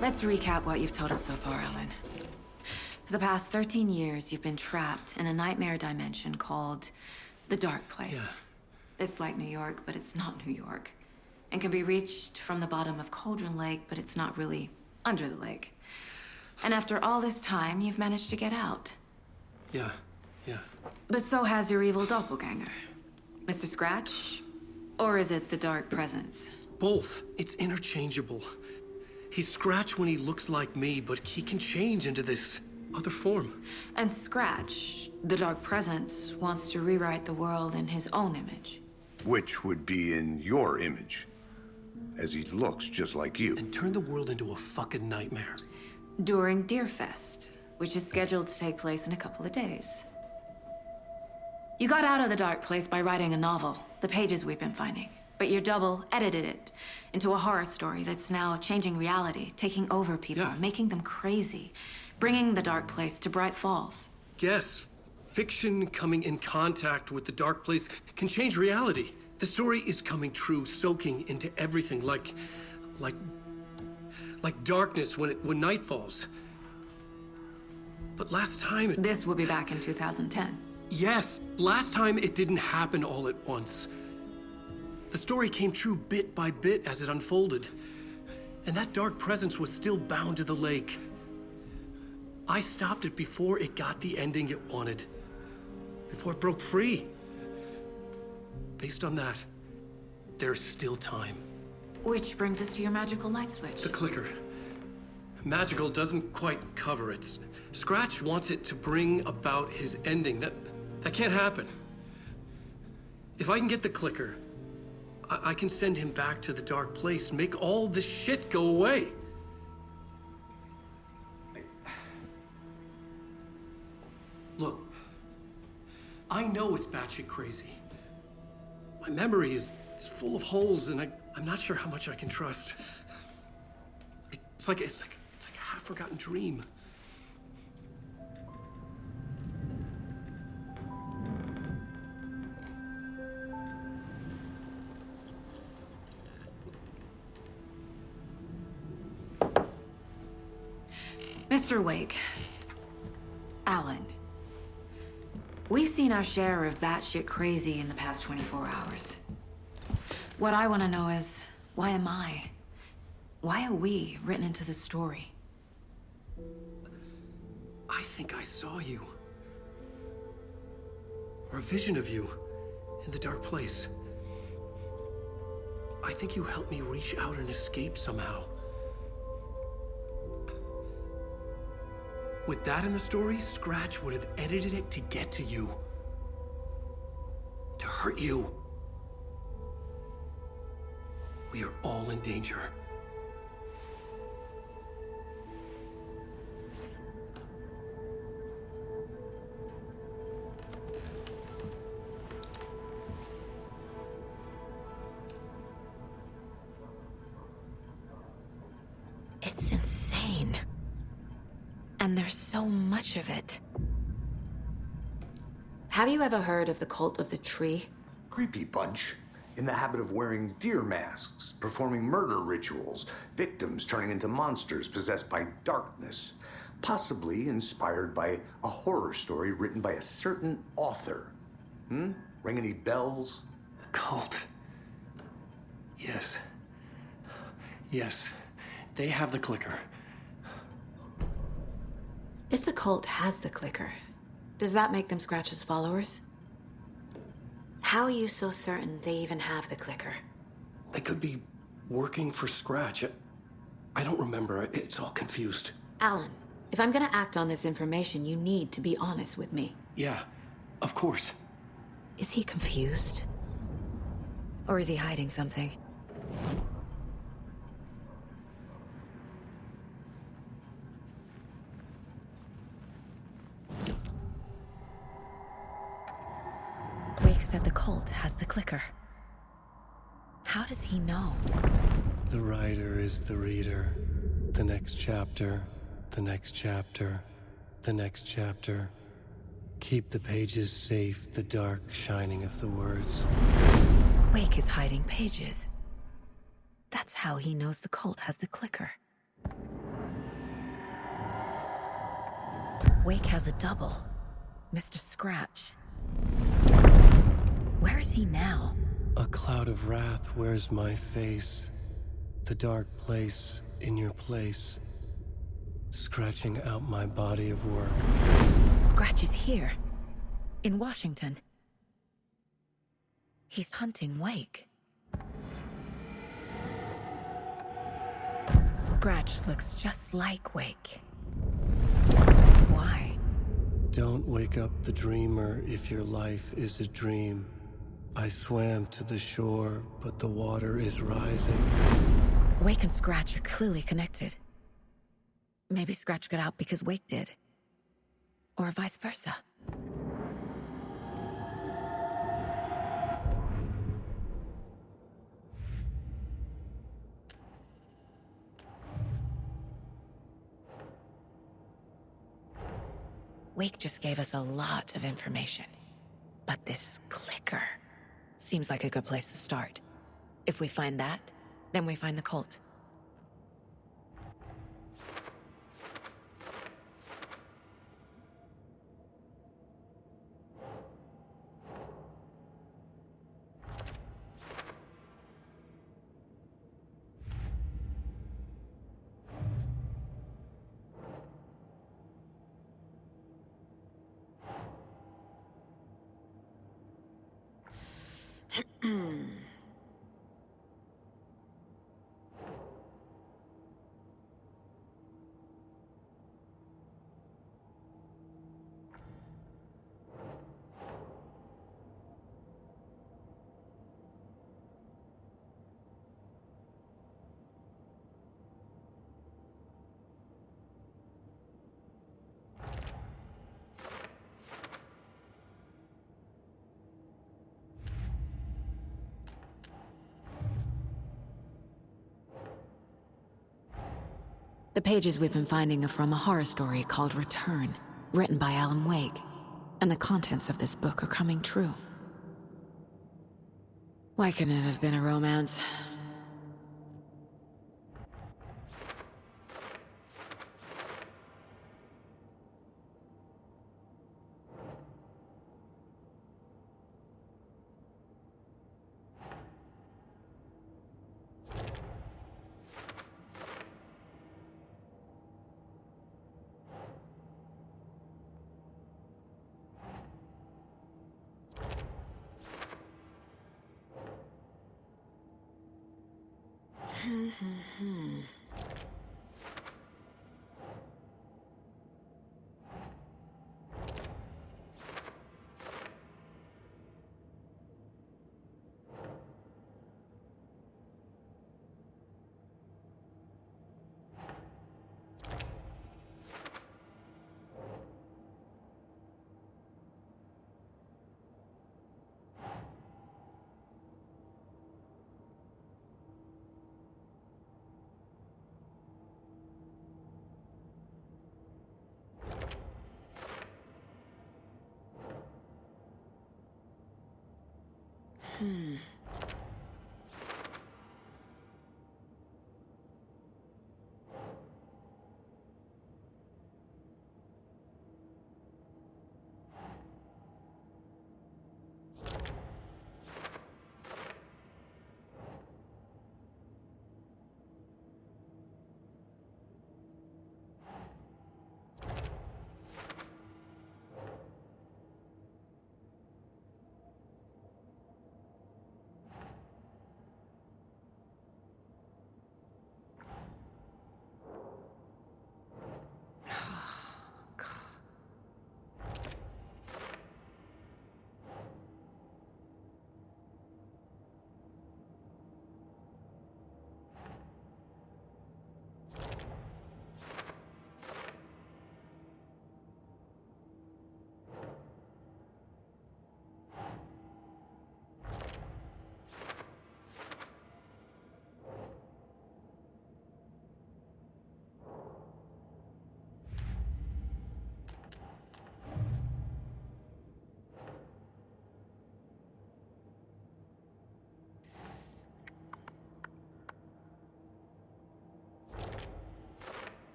let's recap what you've told us so far, Alan. For the past 13 years, you've been trapped in a nightmare dimension called the Dark Place. Yeah. It's like New York, but it's not New York. And can be reached from the bottom of Cauldron Lake, but it's not really under the lake. And after all this time, you've managed to get out. Yeah. But so has your evil doppelganger. Mr. Scratch? Or is it the Dark Presence? Both. It's interchangeable. He's Scratch when he looks like me, but he can change into this other form. And Scratch, the Dark Presence, wants to rewrite the world in his own image. Which would be in your image, as he looks just like you. And turn the world into a fucking nightmare. During Deerfest, which is scheduled to take place in a couple of days. You got out of the Dark Place by writing a novel, The Pages We've Been Finding. But your double edited it into a horror story that's now changing reality, taking over people, making them crazy, bringing the Dark Place to Bright Falls. Yes, fiction coming in contact with the Dark Place can change reality. The story is coming true, soaking into everything like darkness when night falls. But last time This will be back in 2010. Yes, last time it didn't happen all at once. The story came true bit by bit as it unfolded. And that dark presence was still bound to the lake. I stopped it before it got the ending it wanted. Before it broke free. Based on that, there's still time. Which brings us to your magical light switch. The clicker. Magical doesn't quite cover it. Scratch wants it to bring about his ending. That can't happen. If I can get the clicker, I can send him back to the Dark Place, make all this shit go away. Look, I know it's batshit crazy. My memory is full of holes, and I'm not sure how much I can trust. It's like a half-forgotten dream. Mr. Wake, Alan, we've seen our share of batshit crazy in the past 24 hours. What I want to know is, why am I? Why are we written into the story? I think I saw you. Or a vision of you in the Dark Place. I think you helped me reach out and escape somehow. With that in the story, Scratch would have edited it to get to you. To hurt you. We are all in danger. It's insane. And there's so much of it. Have you ever heard of the Cult of the Tree? Creepy bunch. In the habit of wearing deer masks, performing murder rituals, victims turning into monsters possessed by darkness, possibly inspired by a horror story written by a certain author. Ring any bells? The cult. Yes. Yes. They have the clicker. If the cult has the clicker, does that make them Scratch's followers? How are you so certain they even have the clicker? They could be working for Scratch. I don't remember. It's all confused. Alan, if I'm gonna act on this information, you need to be honest with me. Yeah, of course. Is he confused? Or is he hiding something? Wake said the cult has the clicker. How does he know? The writer is the reader. The next chapter, the next chapter, the next chapter. Keep the pages safe, the dark shining of the words. Wake is hiding pages. That's how he knows the cult has the clicker. Wake has a double. Mr. Scratch. Where is he now? A cloud of wrath wears my face. The dark place in your place. Scratching out my body of work. Scratch is here. In Washington. He's hunting Wake. Scratch looks just like Wake. Why? Don't wake up the dreamer if your life is a dream. I swam to the shore, but the water is rising. Wake and Scratch are clearly connected. Maybe Scratch got out because Wake did. Or vice versa. Wake just gave us a lot of information. But this clicker seems like a good place to start. If we find that, then we find the cult. The pages we've been finding are from a horror story called Return, written by Alan Wake, and the contents of this book are coming true. Why couldn't it have been a romance?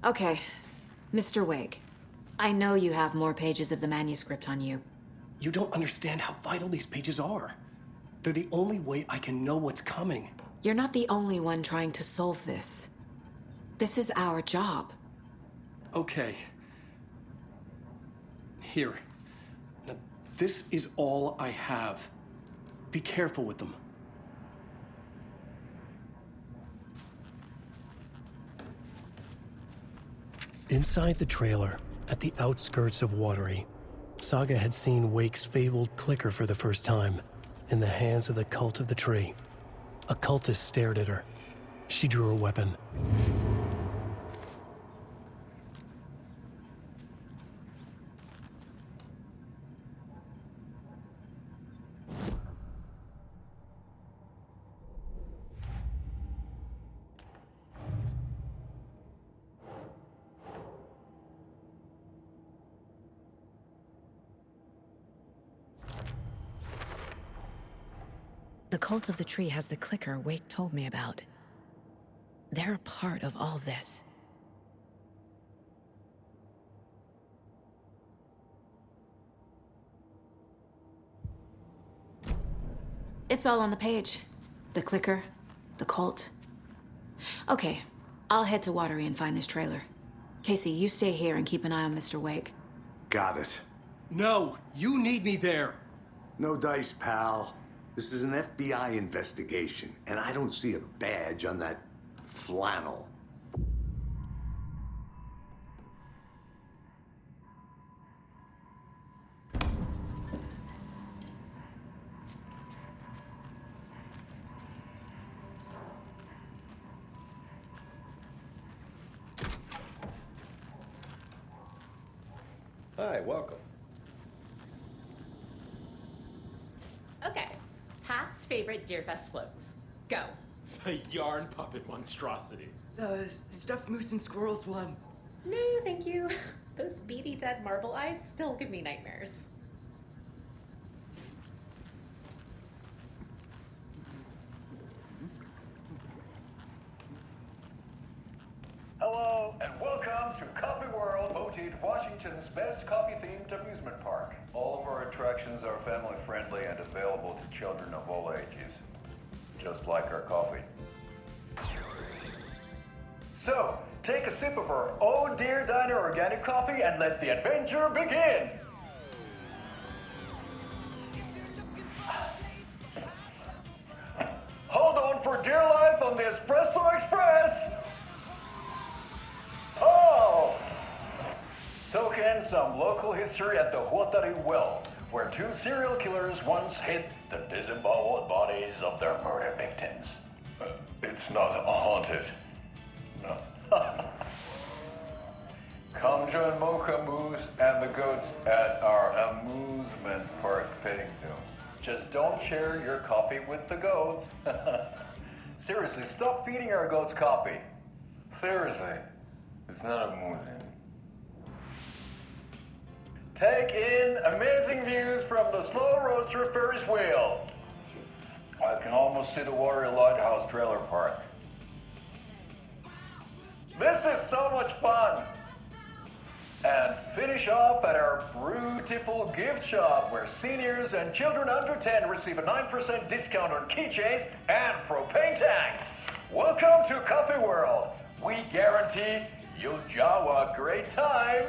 Okay, Mr. Wake. I know you have more pages of the manuscript on you. You don't understand how vital these pages are. They're the only way I can know what's coming. You're not the only one trying to solve this. This is our job. Okay. Here. Now, this is all I have. Be careful with them. Inside the trailer, at the outskirts of Watery, Saga had seen Wake's fabled clicker for the first time, in the hands of the Cult of the Tree. A cultist stared at her. She drew her weapon. The Cult of the Tree has the clicker Wake told me about. They're a part of all this. It's all on the page. The clicker, the cult. Okay, I'll head to Watery and find this trailer. Casey, you stay here and keep an eye on Mr. Wake. Got it. No, you need me there. No dice, pal. This is an FBI investigation, and I don't see a badge on that flannel. Hi, welcome. Okay, past favorite Deerfest floats. Go. The yarn puppet monstrosity. Stuffed moose and squirrels one. No, thank you. Those beady dead marble eyes still give me nightmares. Hello, and welcome to Coffee World, voted Washington's best coffee-themed amusement park. All of our attractions are family-friendly and available to children of all ages, just like our coffee. So, take a sip of our Oh Dear Diner organic coffee and let the adventure begin! Hold on for dear life on the Espresso Express! Oh! Soak in some local history at the Huatari Well, where two serial killers once hid the disemboweled bodies of their murder victims. It's not haunted. No. Come join Mocha Moose and the goats at our amusement park petting zoo. Just don't share your coffee with the goats. Seriously, stop feeding our goats coffee. Seriously. It's not amusing. Take in amazing views from the Slow Roaster Ferris wheel. I can almost see the Watery Lighthouse Trailer Park. This is so much fun! And finish off at our beautiful gift shop where seniors and children under 10 receive a 9% discount on keychains and propane tanks. Welcome to Coffee World. We guarantee you'll jaw a great time.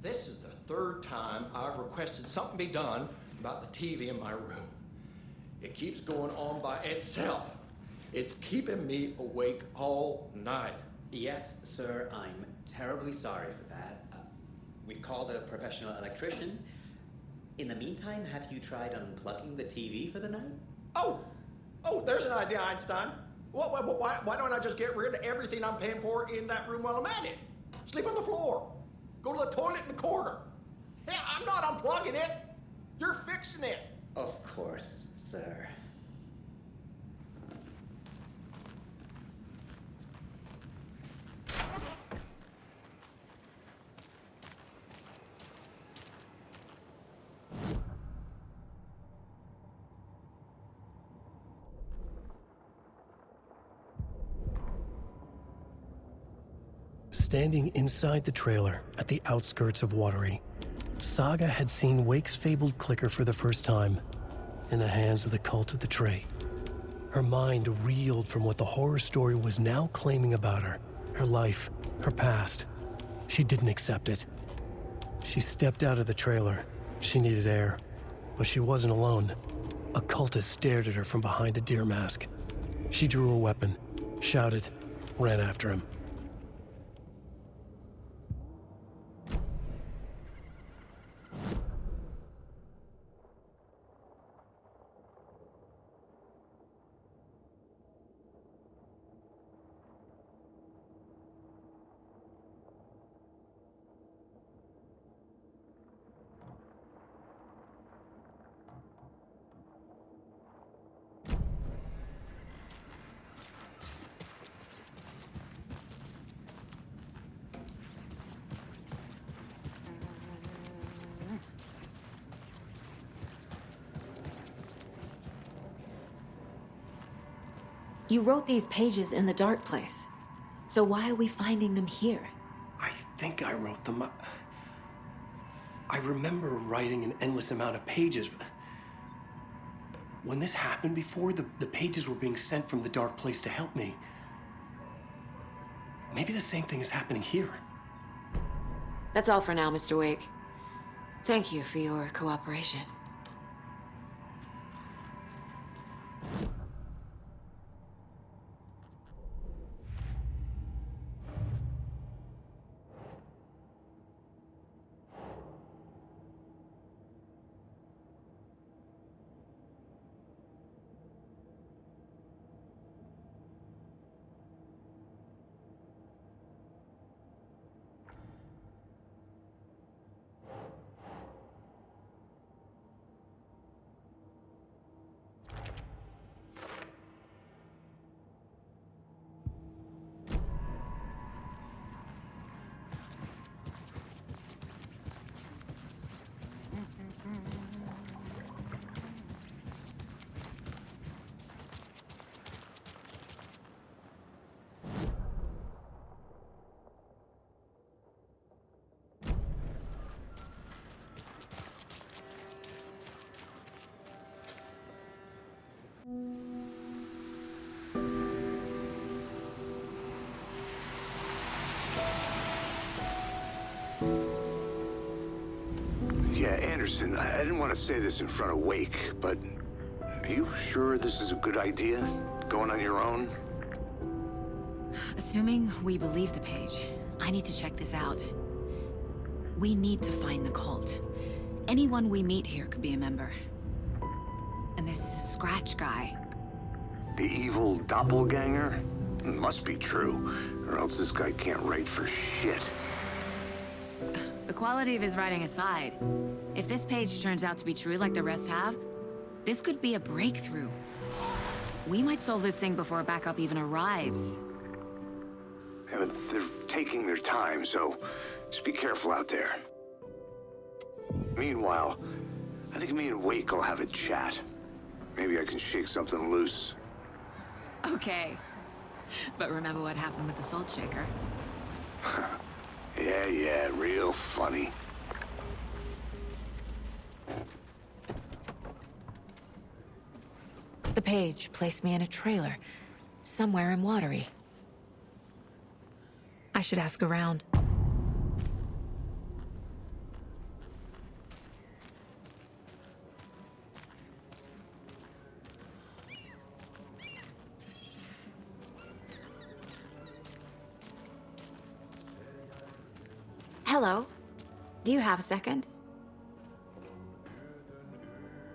This is the third time I've requested something be done about the TV in my room. It keeps going on by itself. It's keeping me awake all night. Yes, sir, I'm terribly sorry for that. We've called a professional electrician. In the meantime, have you tried unplugging the TV for the night? Oh, there's an idea, Einstein. Why don't I just get rid of everything I'm paying for in that room while I'm at it? Sleep on the floor. Go to the toilet in the corner. Yeah, I'm not unplugging it. You're fixing it. Of course, sir. Standing inside the trailer at the outskirts of Watery, Saga had seen Wake's fabled clicker for the first time, in the hands of the cult of the Tree. Her mind reeled from what the horror story was now claiming about her, her life, her past. She didn't accept it. She stepped out of the trailer. She needed air, but she wasn't alone. A cultist stared at her from behind a deer mask. She drew a weapon, shouted, ran after him. You wrote these pages in the dark place. So why are we finding them here? I think I wrote them. I remember writing an endless amount of pages. When this happened before, the pages were being sent from the dark place to help me. Maybe the same thing is happening here. That's all for now, Mr. Wake. Thank you for your cooperation. Yeah, Anderson, I didn't want to say this in front of Wake, but are you sure this is a good idea? Going on your own? Assuming we believe the page, I need to check this out. We need to find the cult. Anyone we meet here could be a member. And this Scratch guy. The evil doppelganger? Must be true, or else this guy can't write for shit. The quality of his writing aside, if this page turns out to be true like the rest have, this could be a breakthrough. We might solve this thing before a backup even arrives. Yeah, but they're taking their time, so just be careful out there. Meanwhile, I think me and Wake will have a chat. Maybe I can shake something loose. Okay. But remember what happened with the Salt Shaker? Yeah, real funny. The page placed me in a trailer, somewhere in Watery. I should ask around. Hello. Do you have a second?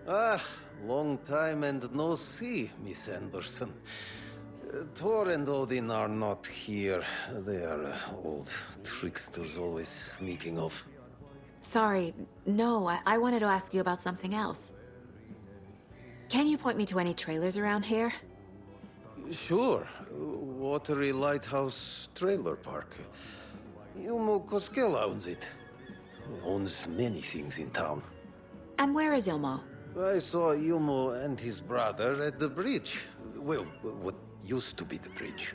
Ah, long time and no see, Miss Anderson. Thor and Odin are not here. They are old tricksters always sneaking off. Sorry, no, I wanted to ask you about something else. Can you point me to any trailers around here? Sure. Watery Lighthouse Trailer Park. Ilmo Koskela owns it. He owns many things in town. And where is Ilmo? I saw Ilmo and his brother at the bridge. Well, what used to be the bridge.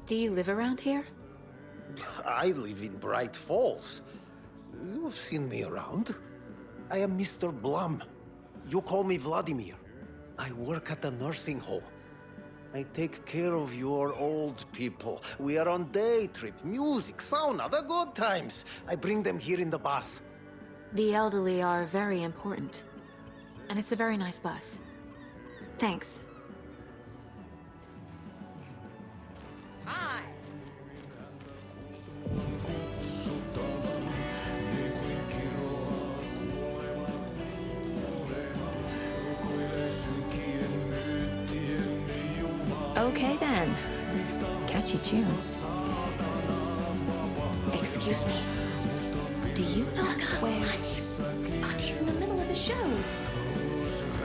Do you live around here? I live in Bright Falls. You've seen me around. I am Mr. Blum. You call me Vladimir. I work at a nursing home. I take care of your old people. We are on day trip, music, sauna, the good times. I bring them here in the bus. The elderly are very important. And it's a very nice bus. Thanks. Hi! Okay then. Catchy tune. Excuse me. Do you know where... Augie's in the middle of a show.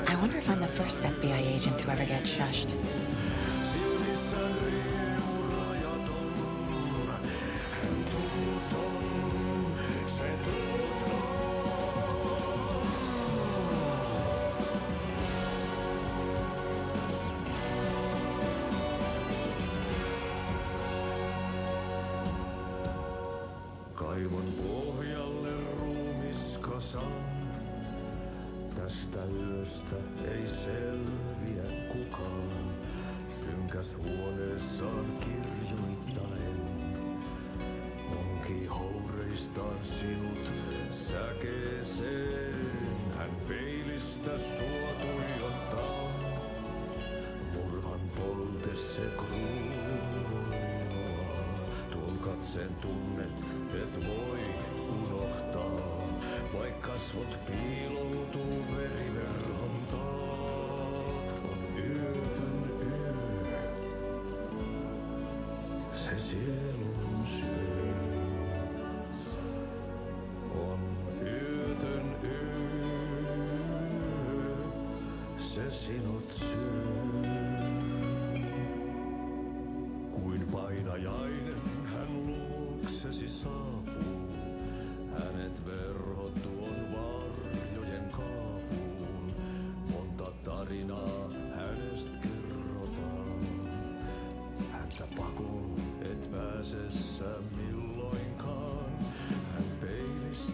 I wonder if I'm the first FBI agent to ever get shushed. Kaivon pohjalle ruumiskasan. Tästä yöstä ei selviä kukaan. Synkäs huoneessaan kirjoittain. Onki houreistaan sinut säkeeseen. Hän peilistä sua tuijottaa. Murhan polte se kruunua. Tuon katseen tunnet, et voi unohtaa. Vaik kasvot piiloutuu veriverhon taa. On yötön yö. Se sielun syö. On yötön yö. Se sinut syö. Kuin painajainen hän luoksesi saapuu. Hänet verhot tuon varjojen kaapuun. Monta tarinaa hänestä kerrotaan. Häntä pakoon et pääse sä milloinkaan. Hän peilistä.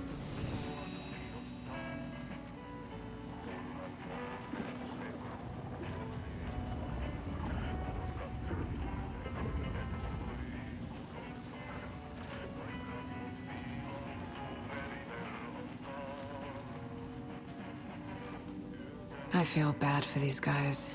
I feel bad for these guys.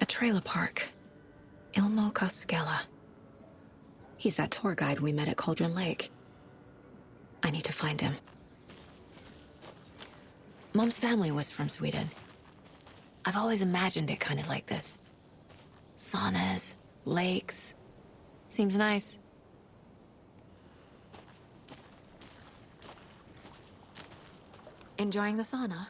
Trailer park. Ilmo Koskela. He's that tour guide we met at Cauldron Lake. I need to find him. Mom's family was from Sweden. I've always imagined it kind of like this. Saunas, lakes. Seems nice. Enjoying the sauna?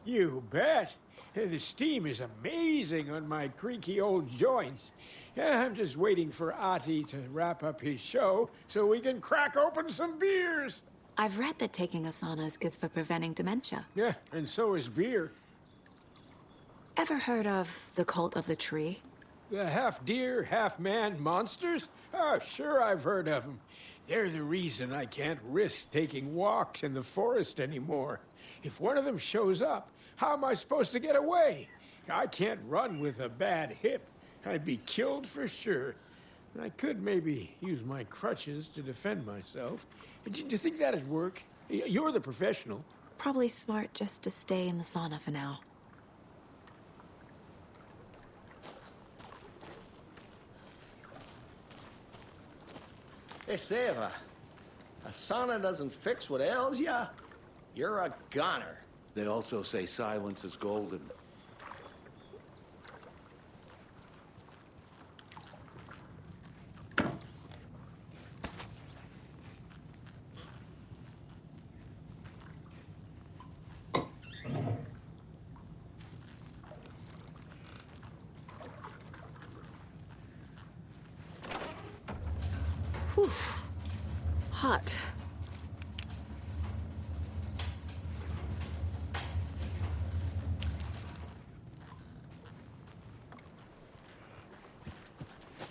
You bet. The steam is amazing on my creaky old joints. Yeah, I'm just waiting for Ati to wrap up his show so we can crack open some beers. I've read that taking a sauna is good for preventing dementia. Yeah, and so is beer. Ever heard of the cult of the tree? The half-deer, half-man monsters? Oh, sure I've heard of them. They're the reason I can't risk taking walks in the forest anymore. If one of them shows up, how am I supposed to get away? I can't run with a bad hip. I'd be killed for sure. I could maybe use my crutches to defend myself. Do you think that'd work? You're the professional. Probably smart just to stay in the sauna for now. they say if a sauna doesn't fix what ails ya, you're a goner. They also say silence is golden. Whew. Hot.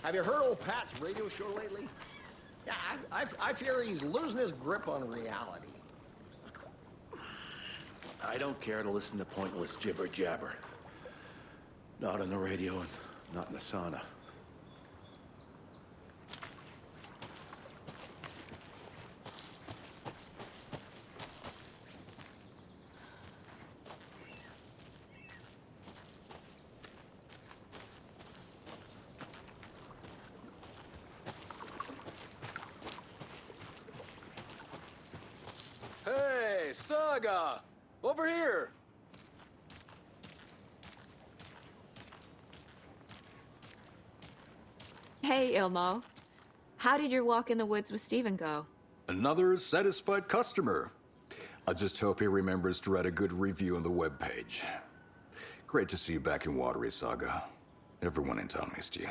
Have you heard old Pat's radio show lately? Yeah, I fear he's losing his grip on reality. I don't care to listen to pointless jibber-jabber. Not on the radio and not in the sauna. Hey, Saga! Over here! Hey, Ilmo. How did your walk in the woods with Steven go? Another satisfied customer. I just hope he remembers to write a good review on the webpage. Great to see you back in Watery, Saga. Everyone in town missed you.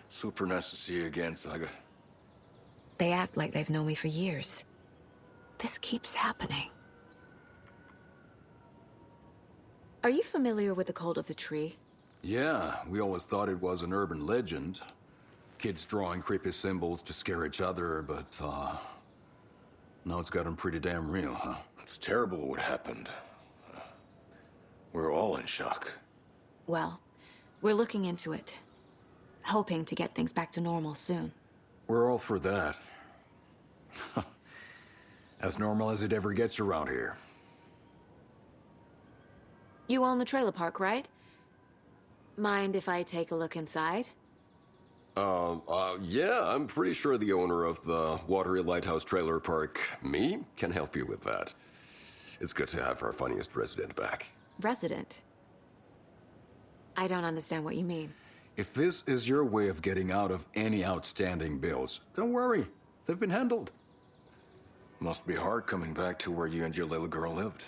Super nice to see you again, Saga. They act like they've known me for years. This keeps happening. Are you familiar with the Cult of the Tree? Yeah, we always thought it was an urban legend. Kids drawing creepy symbols to scare each other, but, now it's gotten pretty damn real, huh? It's terrible what happened. We're all in shock. Well, we're looking into it. Hoping to get things back to normal soon. We're all for that. As normal as it ever gets around here. You own the trailer park, right? Mind if I take a look inside? Yeah, I'm pretty sure the owner of the Watery Lighthouse Trailer Park, me, can help you with that. It's good to have our funniest resident back. Resident? I don't understand what you mean. If this is your way of getting out of any outstanding bills, don't worry. They've been handled. Must be hard coming back to where you and your little girl lived.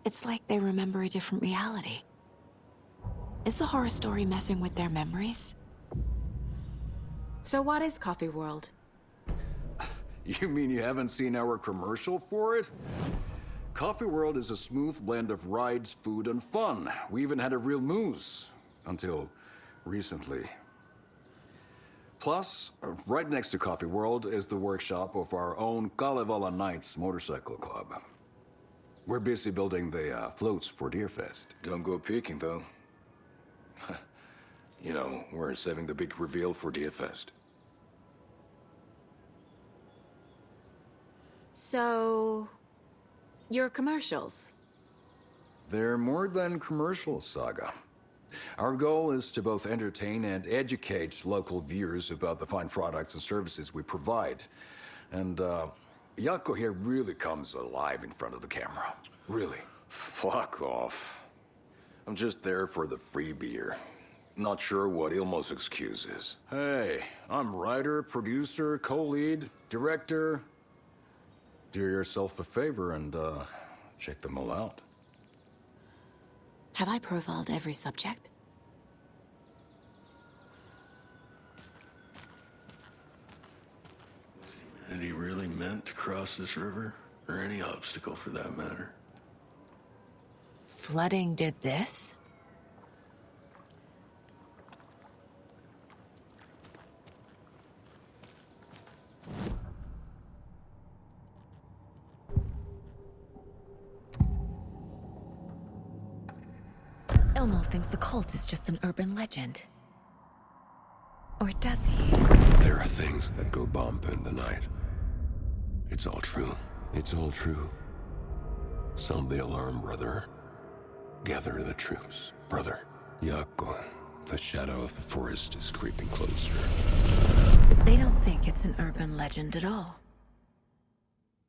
It's like they remember a different reality. Is the horror story messing with their memories? So what is Coffee World? You mean you haven't seen our commercial for it? Coffee World is a smooth blend of rides, food, and fun. We even had a real moose. Until recently. Plus, right next to Coffee World is the workshop of our own Kalevala Knights Motorcycle Club. We're busy building the floats for Deerfest. Don't go peeking, though. You know, we're saving the big reveal for Deerfest. So... your commercials? They're more than commercials, Saga. Our goal is to both entertain and educate local viewers about the fine products and services we provide. And, Yako here really comes alive in front of the camera. Really. Fuck off. I'm just there for the free beer. Not sure what Ilmo's excuse is. Hey, I'm writer, producer, co-lead, director. Do yourself a favor and, check them all out. Have I profiled every subject? Did he really meant to cross this river? Or any obstacle for that matter? Flooding did this? Elmo thinks the cult is just an urban legend. Or does he? There are things that go bump in the night. It's all true. It's all true. Sound the alarm, brother. Gather the troops, brother. Yako, the shadow of the forest is creeping closer. They don't think it's an urban legend at all.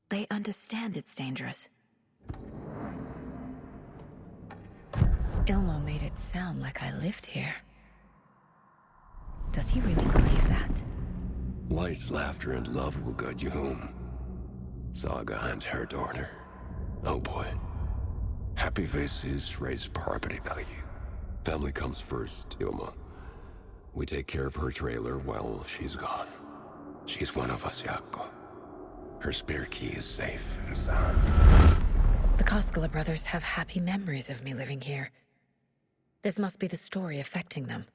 They understand it's dangerous. Ilmo made it sound like I lived here. Does he really believe that? Light, laughter, and love will guide you home. Saga and her daughter. Oh boy. Happy faces raise property value. Family comes first, Ilma. We take care of her trailer while she's gone. She's one of us, Jaakko. Her spare key is safe and sound. The Koskela brothers have happy memories of me living here. This must be the story affecting them.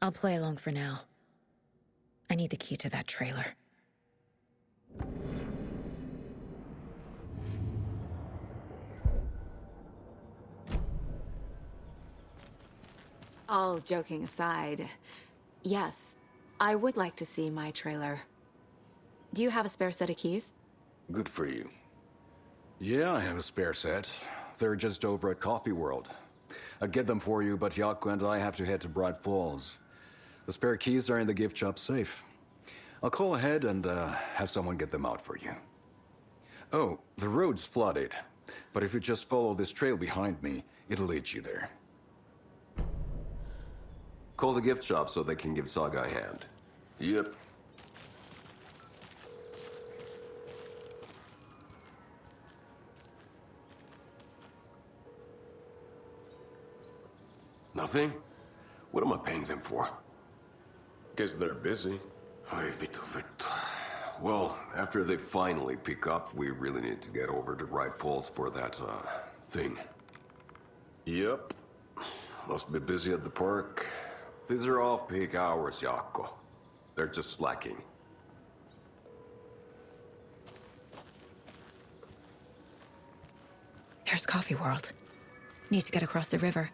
I'll play along for now. I need the key to that trailer. All joking aside, yes, I would like to see my trailer. Do you have a spare set of keys? Good for you. Yeah, I have a spare set. They're just over at Coffee World. I'd get them for you, but Jaakko and I have to head to Bright Falls. The spare keys are in the gift shop safe. I'll call ahead and have someone get them out for you. Oh, the road's flooded, but if you just follow this trail behind me, it'll lead you there. Call the gift shop so they can give Saga a hand. Yep. Nothing? What am I paying them for? Guess they're busy. Ay, vittu. Well, after they finally pick up, we really need to get over to Bright Falls for that, thing. Yep. Must be busy at the park. These are off-peak hours, Jaakko. They're just slacking. There's Coffee World. Need to get across the river.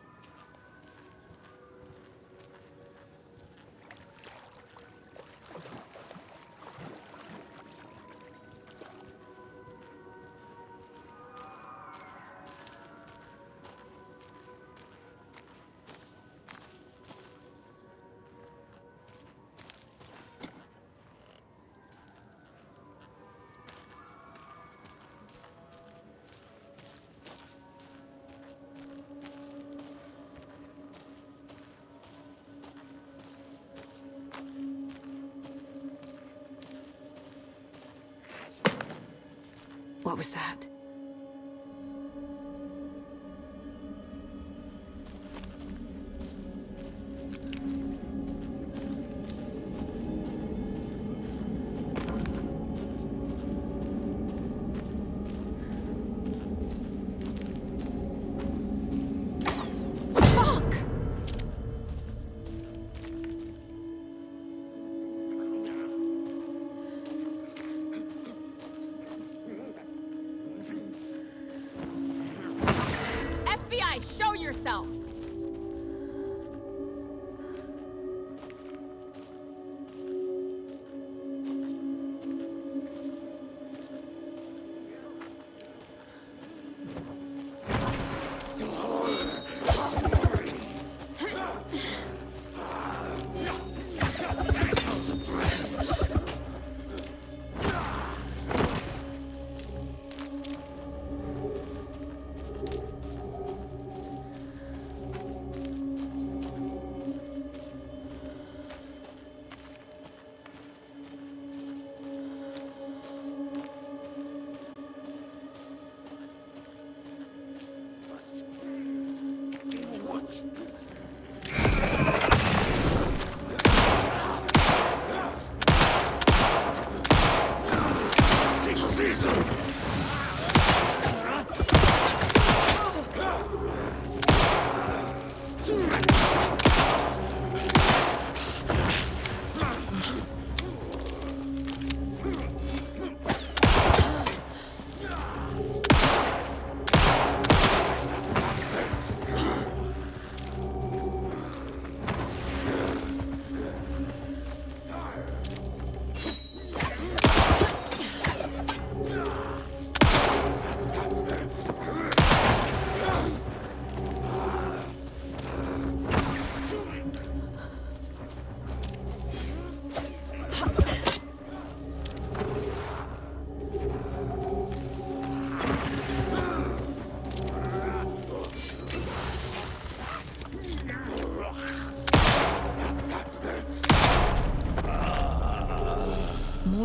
What was that? Show yourself!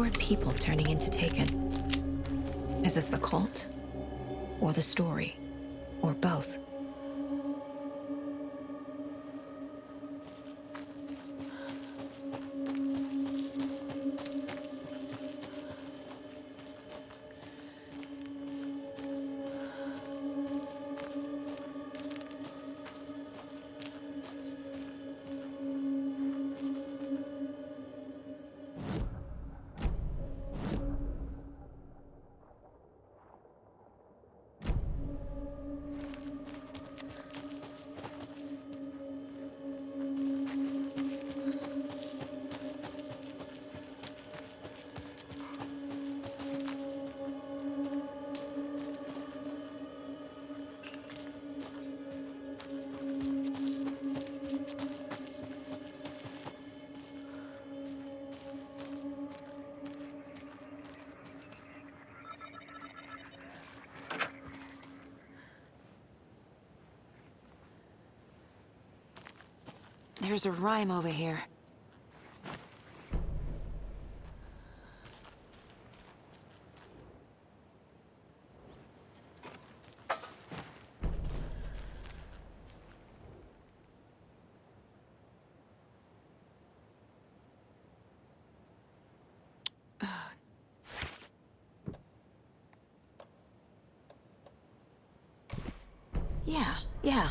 More people turning into Taken. Is this the cult? Or the story? Or both? There's a rhyme over here. Yeah.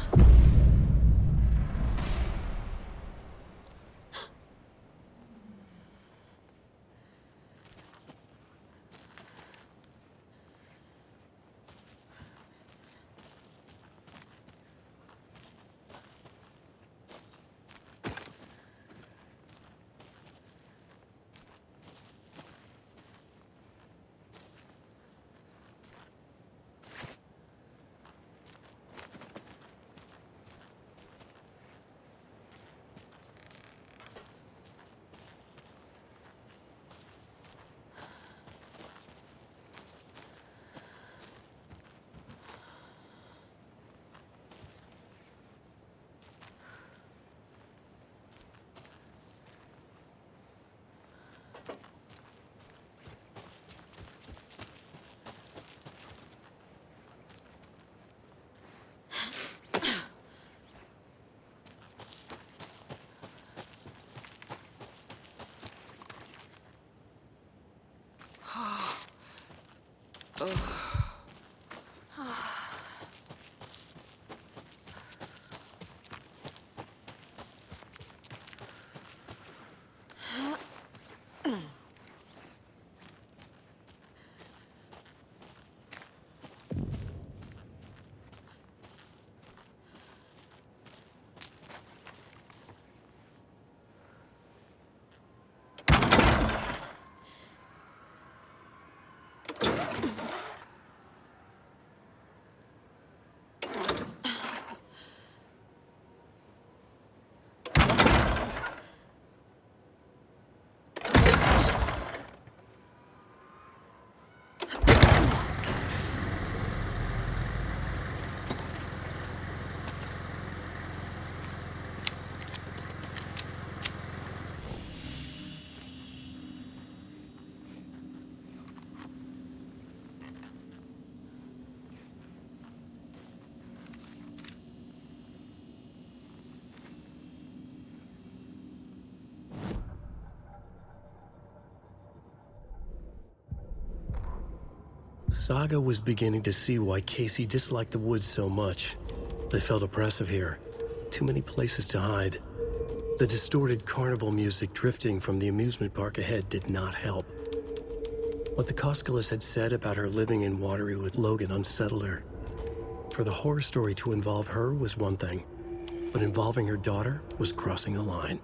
Saga was beginning to see why Casey disliked the woods so much. They felt oppressive here. Too many places to hide. The distorted carnival music drifting from the amusement park ahead did not help. What the Koskalas had said about her living in Watery with Logan unsettled her. For the horror story to involve her was one thing, but involving her daughter was crossing a line.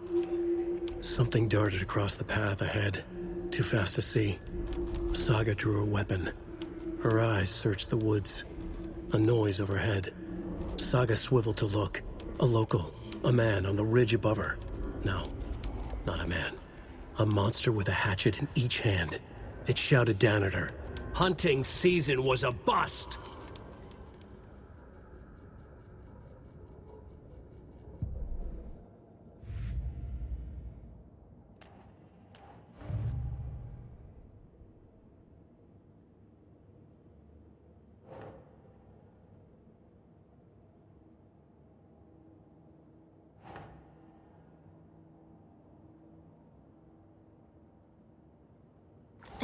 Something darted across the path ahead, too fast to see. Saga drew her weapon. Her eyes searched the woods. A noise overhead. Saga swiveled to look. A local. A man on the ridge above her. No, not a man. A monster with a hatchet in each hand. It shouted down at her. Hunting season was a bust!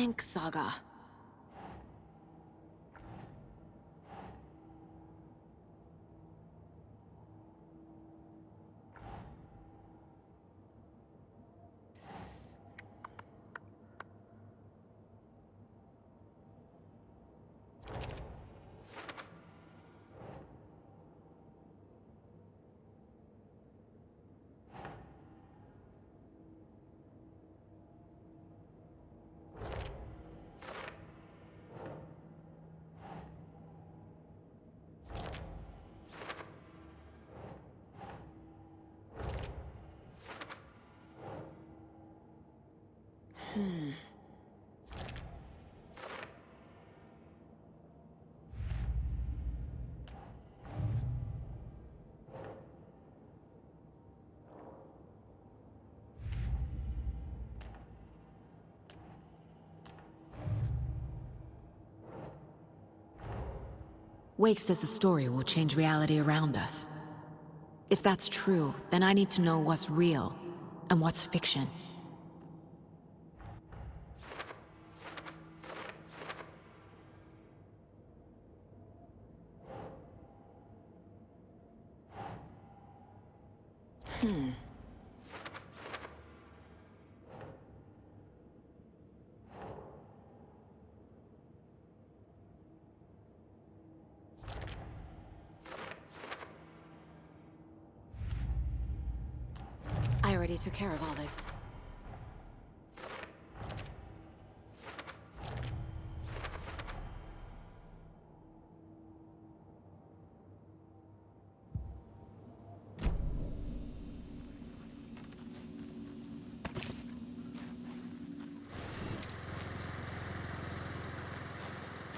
think, Saga. Wake says the story will change reality around us. If that's true, then I need to know what's real and what's fiction. I already took care of all this.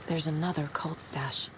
There's another cult stash.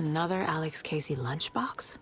Another Alex Casey lunchbox?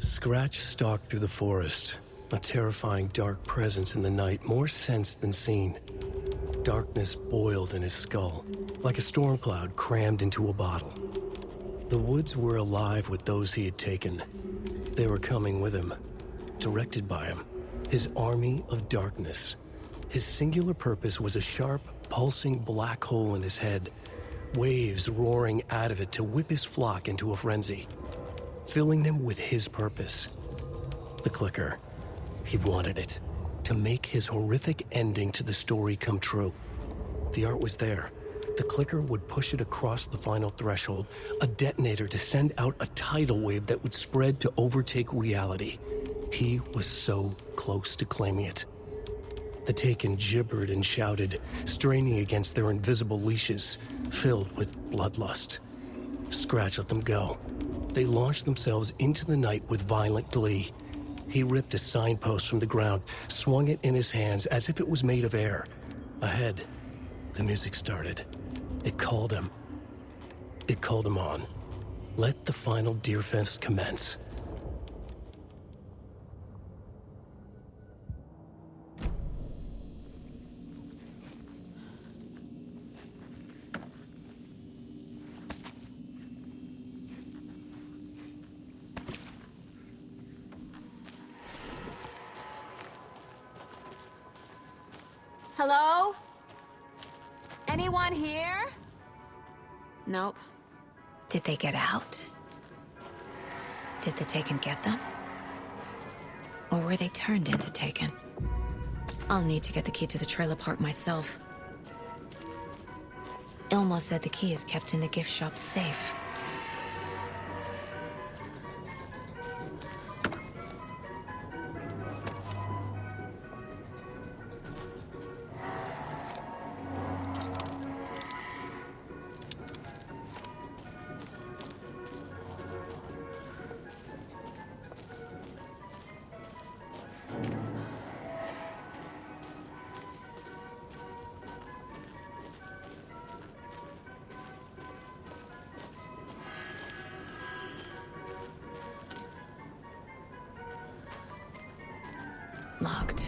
Scratch stalked through the forest, a terrifying dark presence in the night, more sensed than seen. Darkness boiled in his skull, like a storm cloud crammed into a bottle. The woods were alive with those he had taken. They were coming with him, directed by him, his army of darkness. His singular purpose was a sharp, pulsing black hole in his head, waves roaring out of it to whip his flock into a frenzy, filling them with his purpose. The clicker. He wanted it, to make his horrific ending to the story come true. The art was there. The clicker would push it across the final threshold, a detonator to send out a tidal wave that would spread to overtake reality. He was so close to claiming it. The Taken gibbered and shouted, straining against their invisible leashes, filled with bloodlust. Scratch let them go. They launched themselves into the night with violent glee. He ripped a signpost from the ground, swung it in his hands as if it was made of air. Ahead, the music started. It called him. It called him on. Let the final deer fest commence. Hello? Anyone here? Nope. Did they get out? Did the Taken get them? Or were they turned into Taken? I'll need to get the key to the trailer park myself. Ilmo said the key is kept in the gift shop's safe. Locked.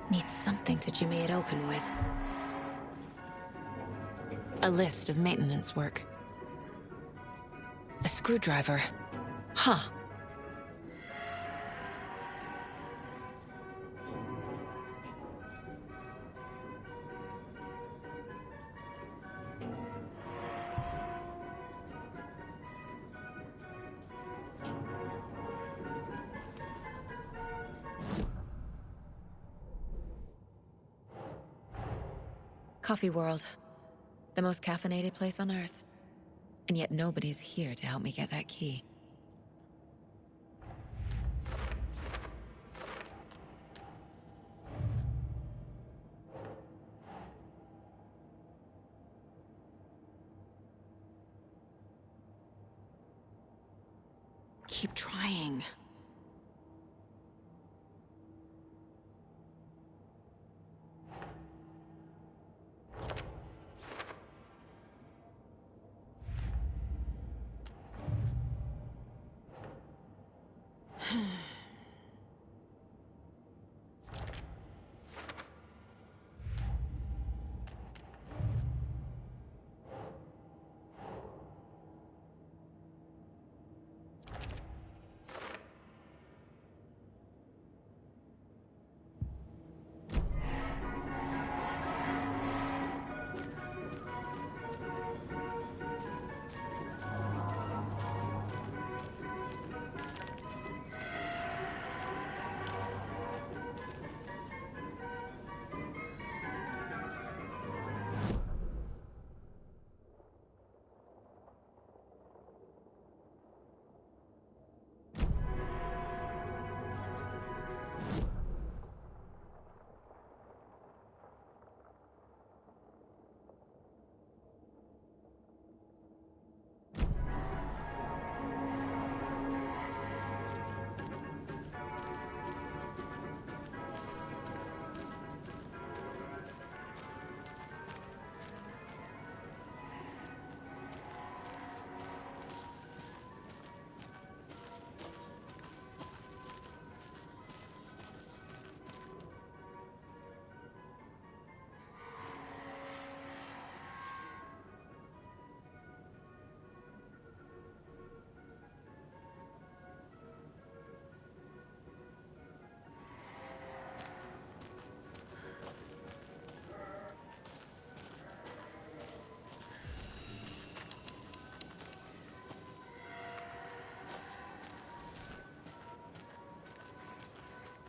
Needs something to jimmy it open with. A list of maintenance work. A screwdriver. Huh. Coffee World. The most caffeinated place on Earth. And yet nobody's here to help me get that key. Keep trying.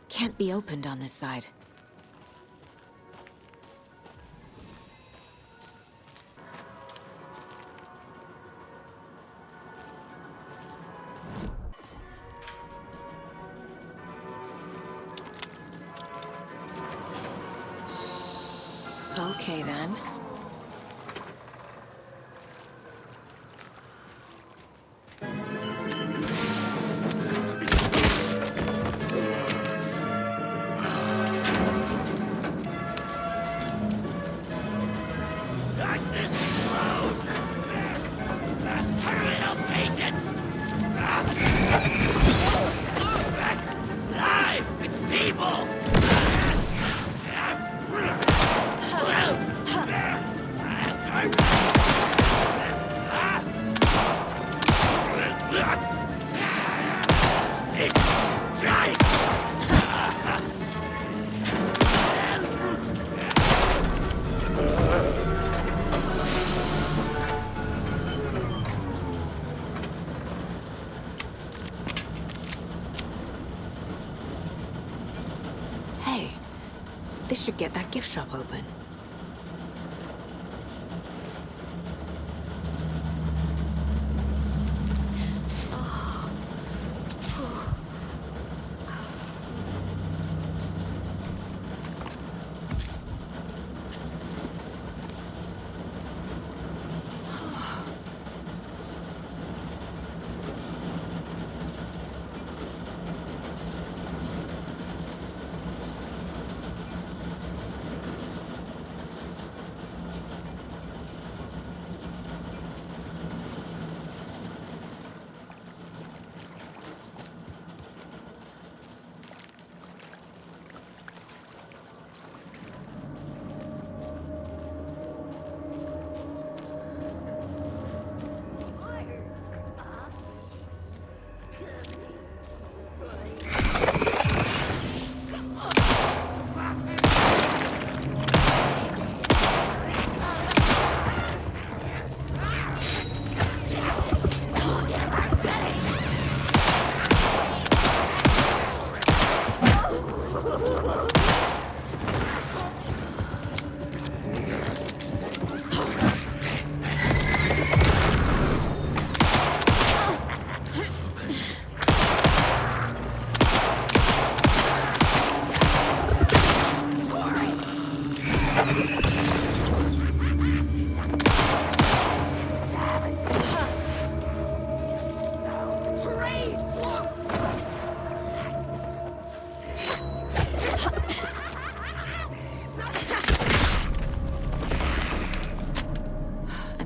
Can't be opened on this side. Okay then. Hey, this should get that gift shop open.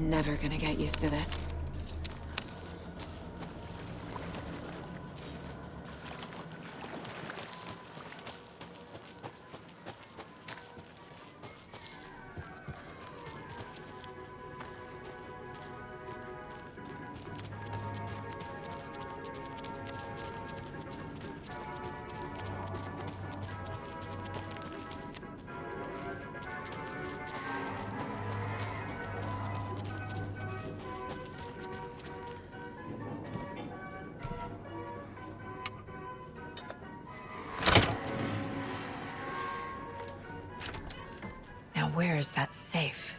never gonna get used to this. Now where is that safe?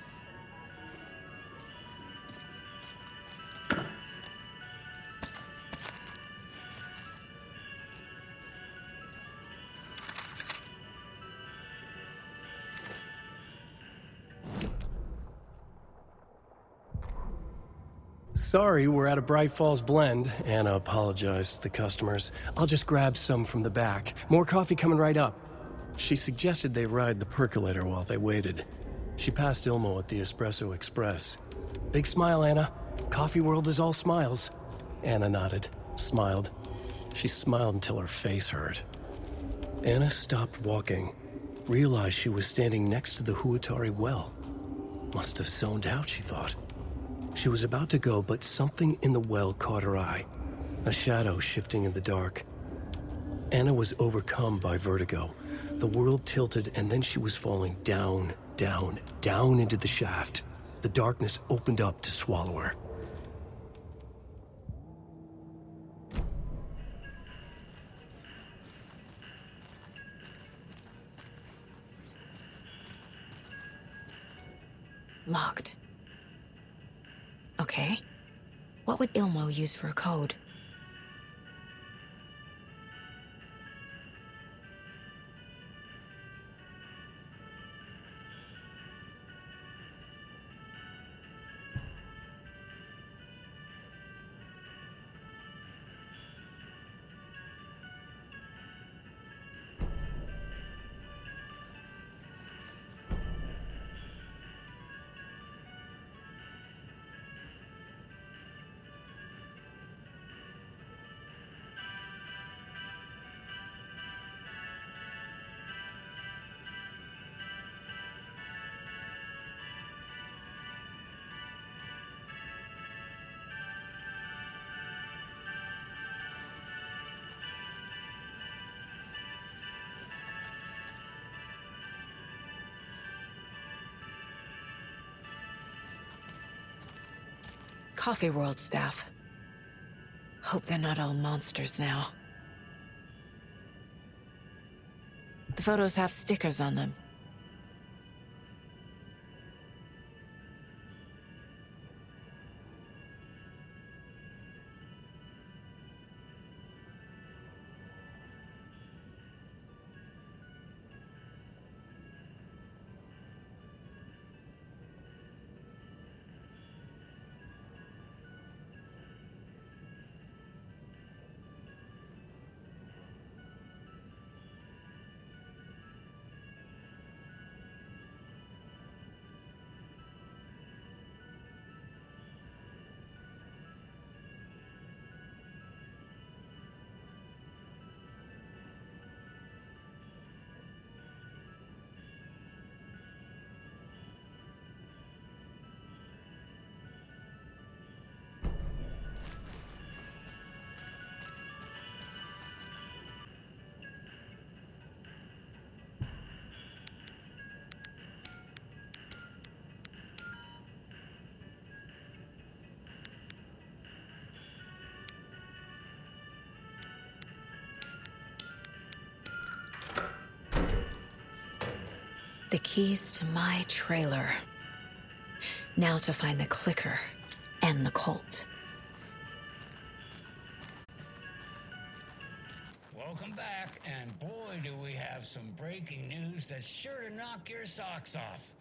Sorry, we're at a Bright Falls blend. Anna apologized to the customers. I'll just grab some from the back. More coffee coming right up. She suggested they ride the percolator while they waited. She passed Ilmo at the Espresso Express. Big smile, Anna. Coffee world is all smiles. Anna nodded, smiled. She smiled until her face hurt. Anna stopped walking, realized she was standing next to the Huatari well. Must have zoned out, she thought. She was about to go, but something in the well caught her eye. A shadow shifting in the dark. Anna was overcome by vertigo. The world tilted, and then she was falling down, down, down into the shaft. The darkness opened up to swallow her. Locked. Okay. What would Ilmo use for a code? Coffee World staff. Hope they're not all monsters now. The photos have stickers on them. The keys to my trailer. Now to find the clicker and the Colt. Welcome back, and boy do we have some breaking news that's sure to knock your socks off.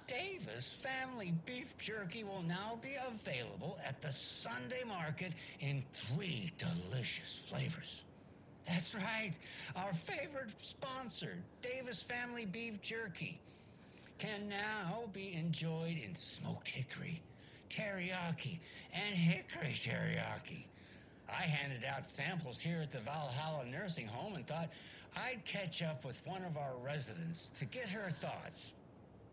Davis Family Beef Jerky will now be available at the Sunday market in 3 delicious flavors. That's right, our favorite sponsor, Davis Family Beef Jerky, can now be enjoyed in smoked hickory, teriyaki and hickory teriyaki. I handed out samples here at the Valhalla nursing home and thought I'd catch up with one of our residents to get her thoughts.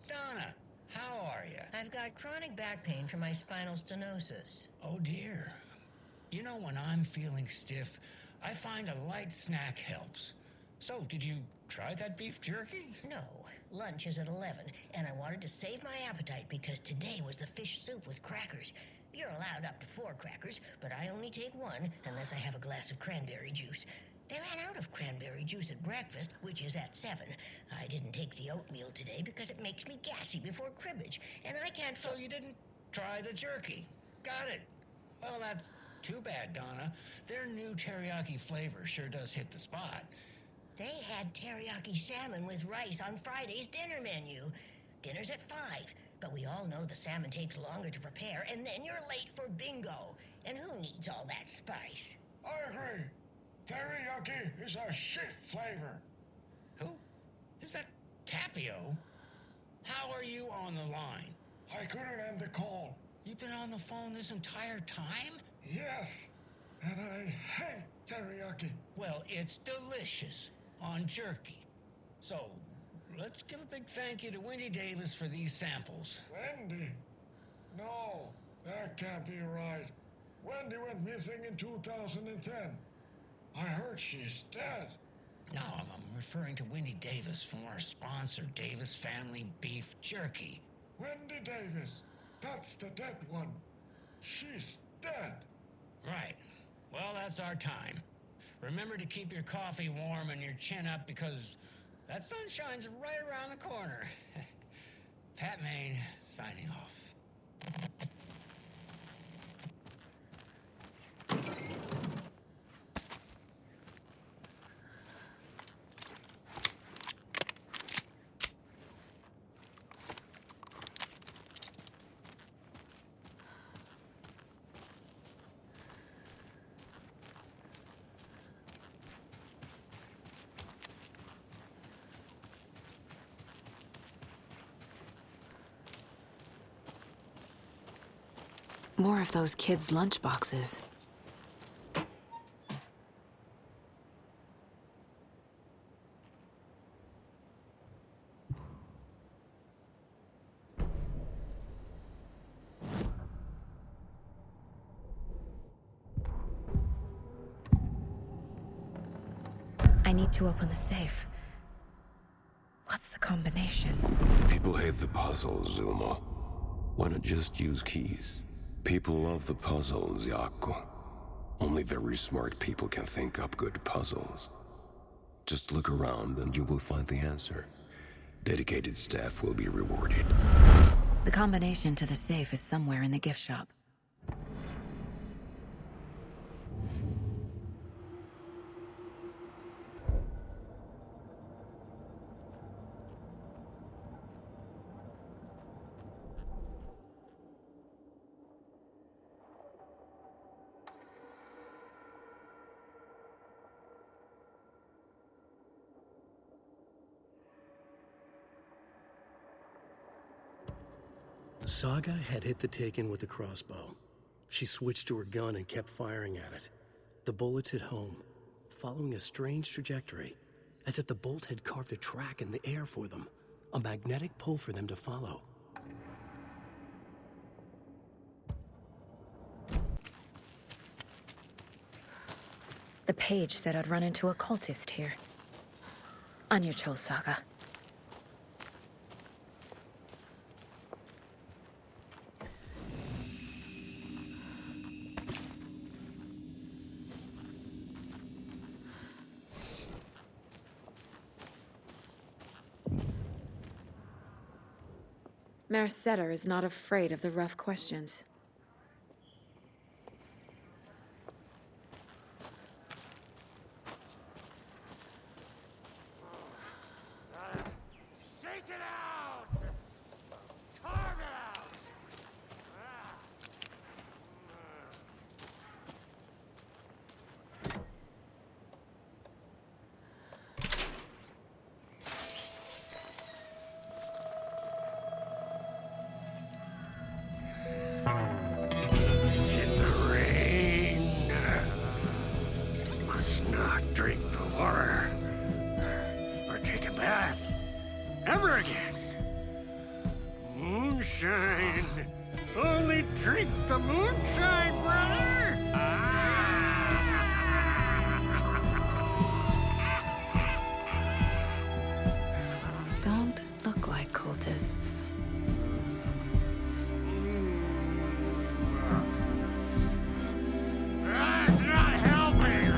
Donna, how are you? I've got chronic back pain from my spinal stenosis. Oh dear. You know, when I'm feeling stiff, I find a light snack helps. So, did you try that beef jerky? No. Lunch is at 11, and I wanted to save my appetite because today was the fish soup with crackers. You're allowed up to 4 crackers, but I only take 1 unless I have a glass of cranberry juice. They ran out of cranberry juice at breakfast, which is at 7. I didn't take the oatmeal today because it makes me gassy before cribbage, and I can't... So you didn't try the jerky? Got it. Well, that's too bad, Donna. Their new teriyaki flavor sure does hit the spot. They had teriyaki salmon with rice on Friday's dinner menu. Dinner's at 5, but we all know the salmon takes longer to prepare, and then you're late for bingo. And who needs all that spice? I agree. Teriyaki is a shit flavor. Who? Is that Tapio? How are you on the line? I couldn't end the call. You've been on the phone this entire time? Yes, and I hate teriyaki. Well, it's delicious on jerky. So, let's give a big thank you to Wendy Davis for these samples. Wendy? No, that can't be right. Wendy went missing in 2010. I heard she's dead. No, I'm referring to Wendy Davis from our sponsor, Davis Family Beef Jerky. Wendy Davis. That's the dead one. She's dead. Right. Well, that's our time. Remember to keep your coffee warm and your chin up because that sun shines right around the corner. Pat Maine, signing off. More of those kids' lunchboxes. I need to open the safe. What's the combination? People hate the puzzles, Zulma. Why not just use keys? People love the puzzles, Yaku. Only very smart people can think up good puzzles. Just look around and you will find the answer. Dedicated staff will be rewarded. The combination to the safe is somewhere in the gift shop. Saga had hit the Taken with a crossbow. She switched to her gun and kept firing at it. The bullets hit home, following a strange trajectory, as if the bolt had carved a track in the air for them, a magnetic pull for them to follow. The page said I'd run into a cultist here. On your toes, Saga. Merceder is not afraid of the rough questions. Shake it out! Carve it out! moonshine. Only drink the moonshine, brother. Don't look like cultists. That's not helping.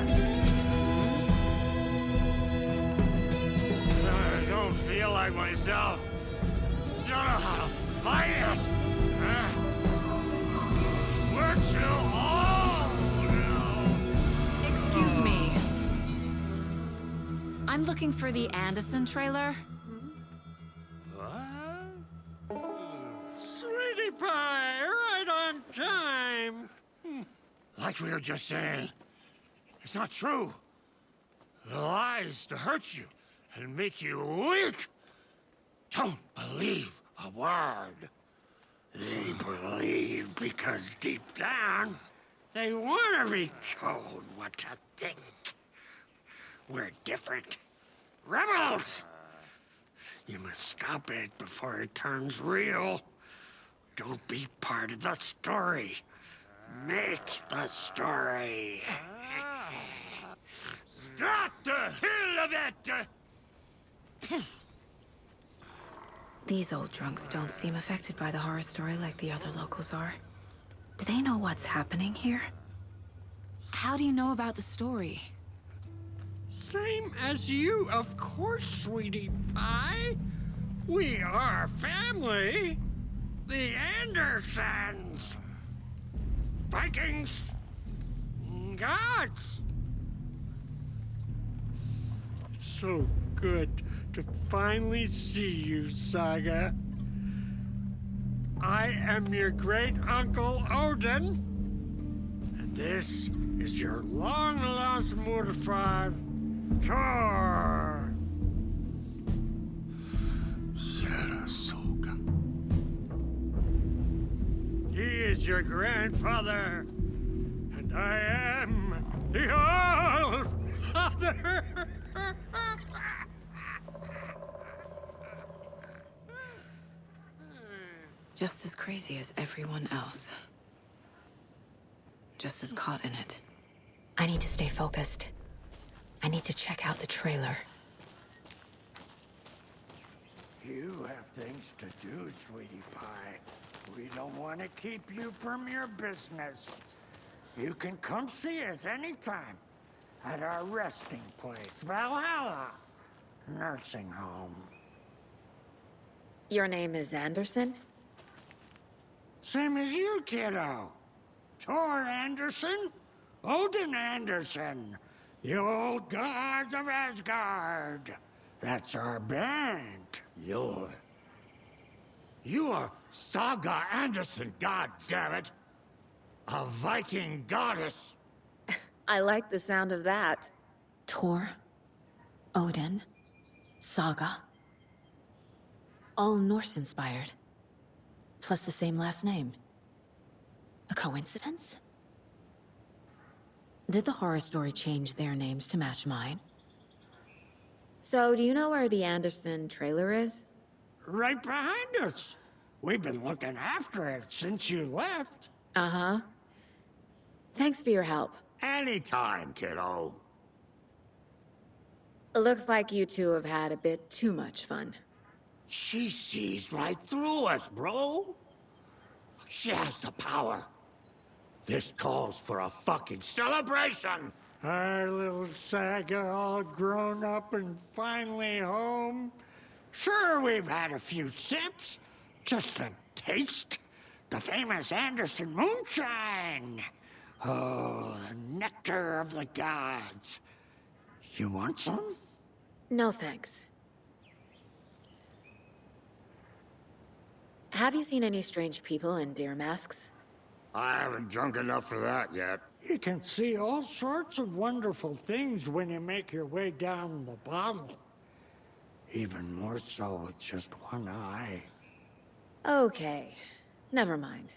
I don't feel like myself. Don't know how to fight it. We're too old now. Excuse me. I'm looking for the Anderson trailer. Sweetie pie, right on time. Like we were just saying, it's not true. The lies to hurt you and make you weak. Don't believe a word. They believe because deep down, they want to be told what to think. We're different. Rebels! You must stop it before it turns real. Don't be part of the story. Make the story. Start the hell of it! These old drunks don't seem affected by the horror story like the other locals are. Do they know what's happening here? How do you know about the story? Same as you, of course, sweetie pie. We are family. The Andersons. Vikings. Gods. It's so good to finally see you, Saga. I am your great uncle Odin. And this is your long-lost mortified Thor. Saratoga. He is your grandfather, and I am the All-Father. Just as crazy as everyone else. Just as caught in it. I need to stay focused. I need to check out the trailer. You have things to do, sweetie pie. We don't want to keep you from your business. You can come see us anytime at our resting place, Valhalla Nursing Home. Your name is Anderson? Same as you, kiddo. Thor Anderson, Odin Anderson, the old gods of Asgard. That's our band. You are Saga Anderson, goddammit. A Viking goddess. I like the sound of that. Thor, Odin, Saga. All Norse-inspired. Plus the same last name. A coincidence? Did the horror story change their names to match mine? So, do you know where the Anderson trailer is? Right behind us. We've been looking after it since you left. Uh-huh. Thanks for your help. Anytime, kiddo. Looks like you two have had a bit too much fun. She sees right through us, bro. She has the power. This calls for a fucking celebration. Our little Saga all grown up and finally home. Sure, we've had a few sips. Just a taste. The famous Anderson moonshine. Oh, the nectar of the gods. You want some? No, thanks. Have you seen any strange people in deer masks? I haven't drunk enough for that yet. You can see all sorts of wonderful things when you make your way down the bottle. Even more so with just one eye. Okay. Never mind.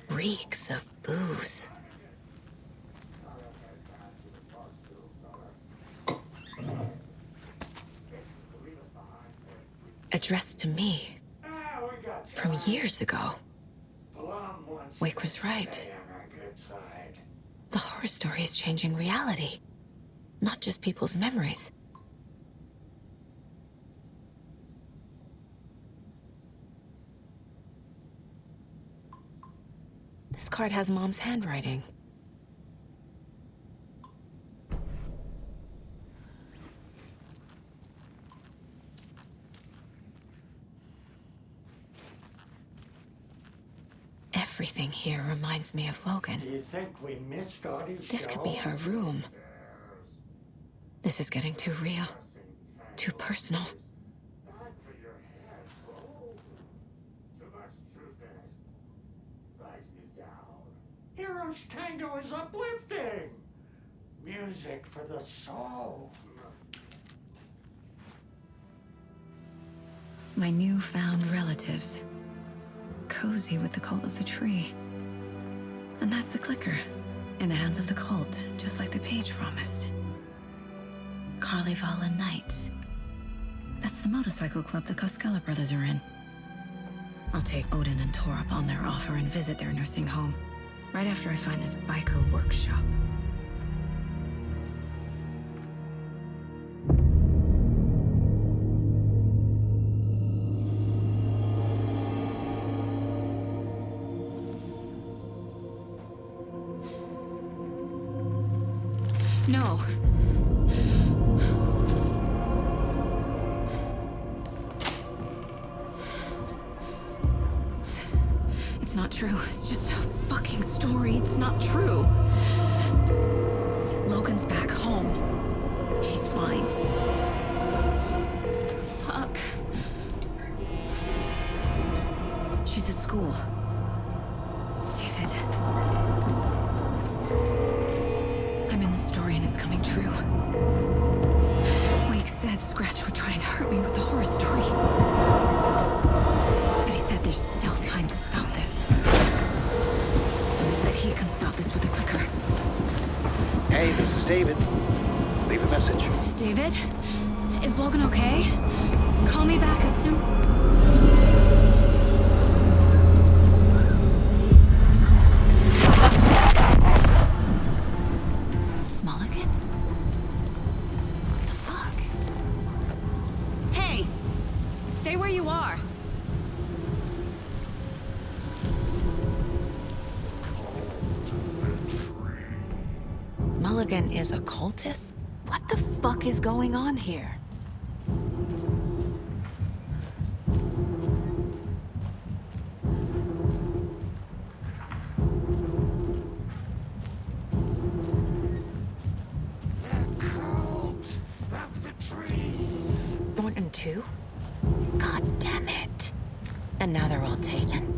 Reeks of booze. Addressed to me. From years ago. Wake was right. The horror story is changing reality. Not just people's memories. This card has Mom's handwriting. Everything here reminds me of Logan. Do you think we missed Dottie's This could be her room. This is getting too real. Too personal. Heroes Tango is uplifting. Music for the soul. My newfound relatives. Cozy with the cult of the tree. And that's the clicker. In the hands of the cult, just like the page promised. Carnival Nights. That's the motorcycle club the Koskela brothers are in. I'll take Odin and Tor up on their offer and visit their nursing home. Right after I find this biker workshop. No. It's not true. It's just a fucking story. It's not true. Logan's back home. She's fine. Fuck. She's at school. David. I'm in the story and it's coming true. Wake said Scratch would try and hurt me with the horror story. But he said there's still time to stop this. That he can stop this with a clicker. Hey, this is David. Leave a message. David? Is Logan okay? Call me back as soon... Mulligan? What the fuck? Hey! Stay where you are! Mulligan is a cultist? What the fuck is going on here? Thornton too? God damn it. And now they're all taken.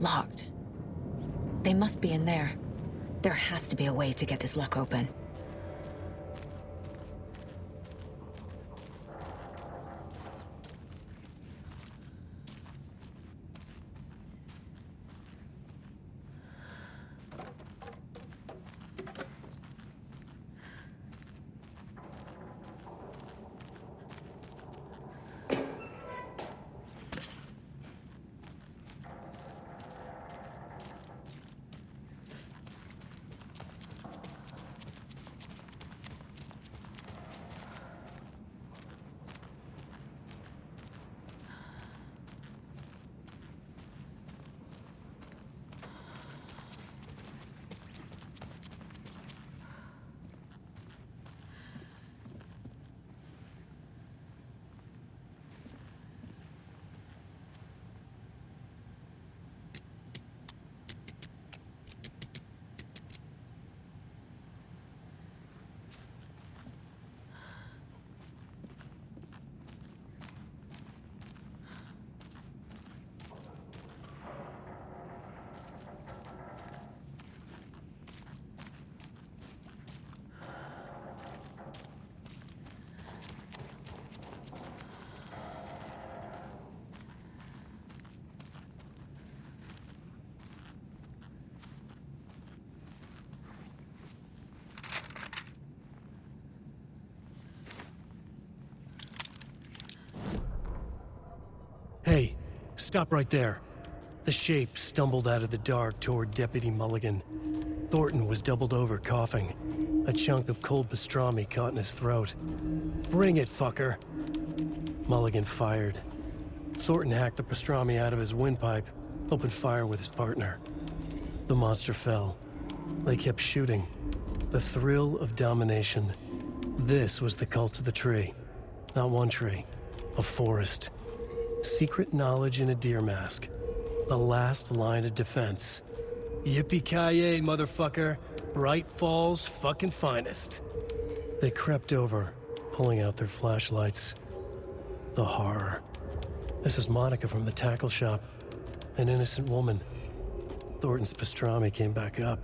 Locked. They must be in there. There has to be a way to get this lock open. Hey, stop right there. The shape stumbled out of the dark toward Deputy Mulligan. Thornton was doubled over, coughing. A chunk of cold pastrami caught in his throat. Bring it, fucker! Mulligan fired. Thornton hacked the pastrami out of his windpipe, opened fire with his partner. The monster fell. They kept shooting. The thrill of domination. This was the cult of the tree. Not one tree, a forest. Secret knowledge in a deer mask. The last line of defense. Yippee-ki-yay, motherfucker. Bright Falls' fucking finest. They crept over, pulling out their flashlights. The horror. This is Monica from the tackle shop. An innocent woman. Thornton's pastrami came back up.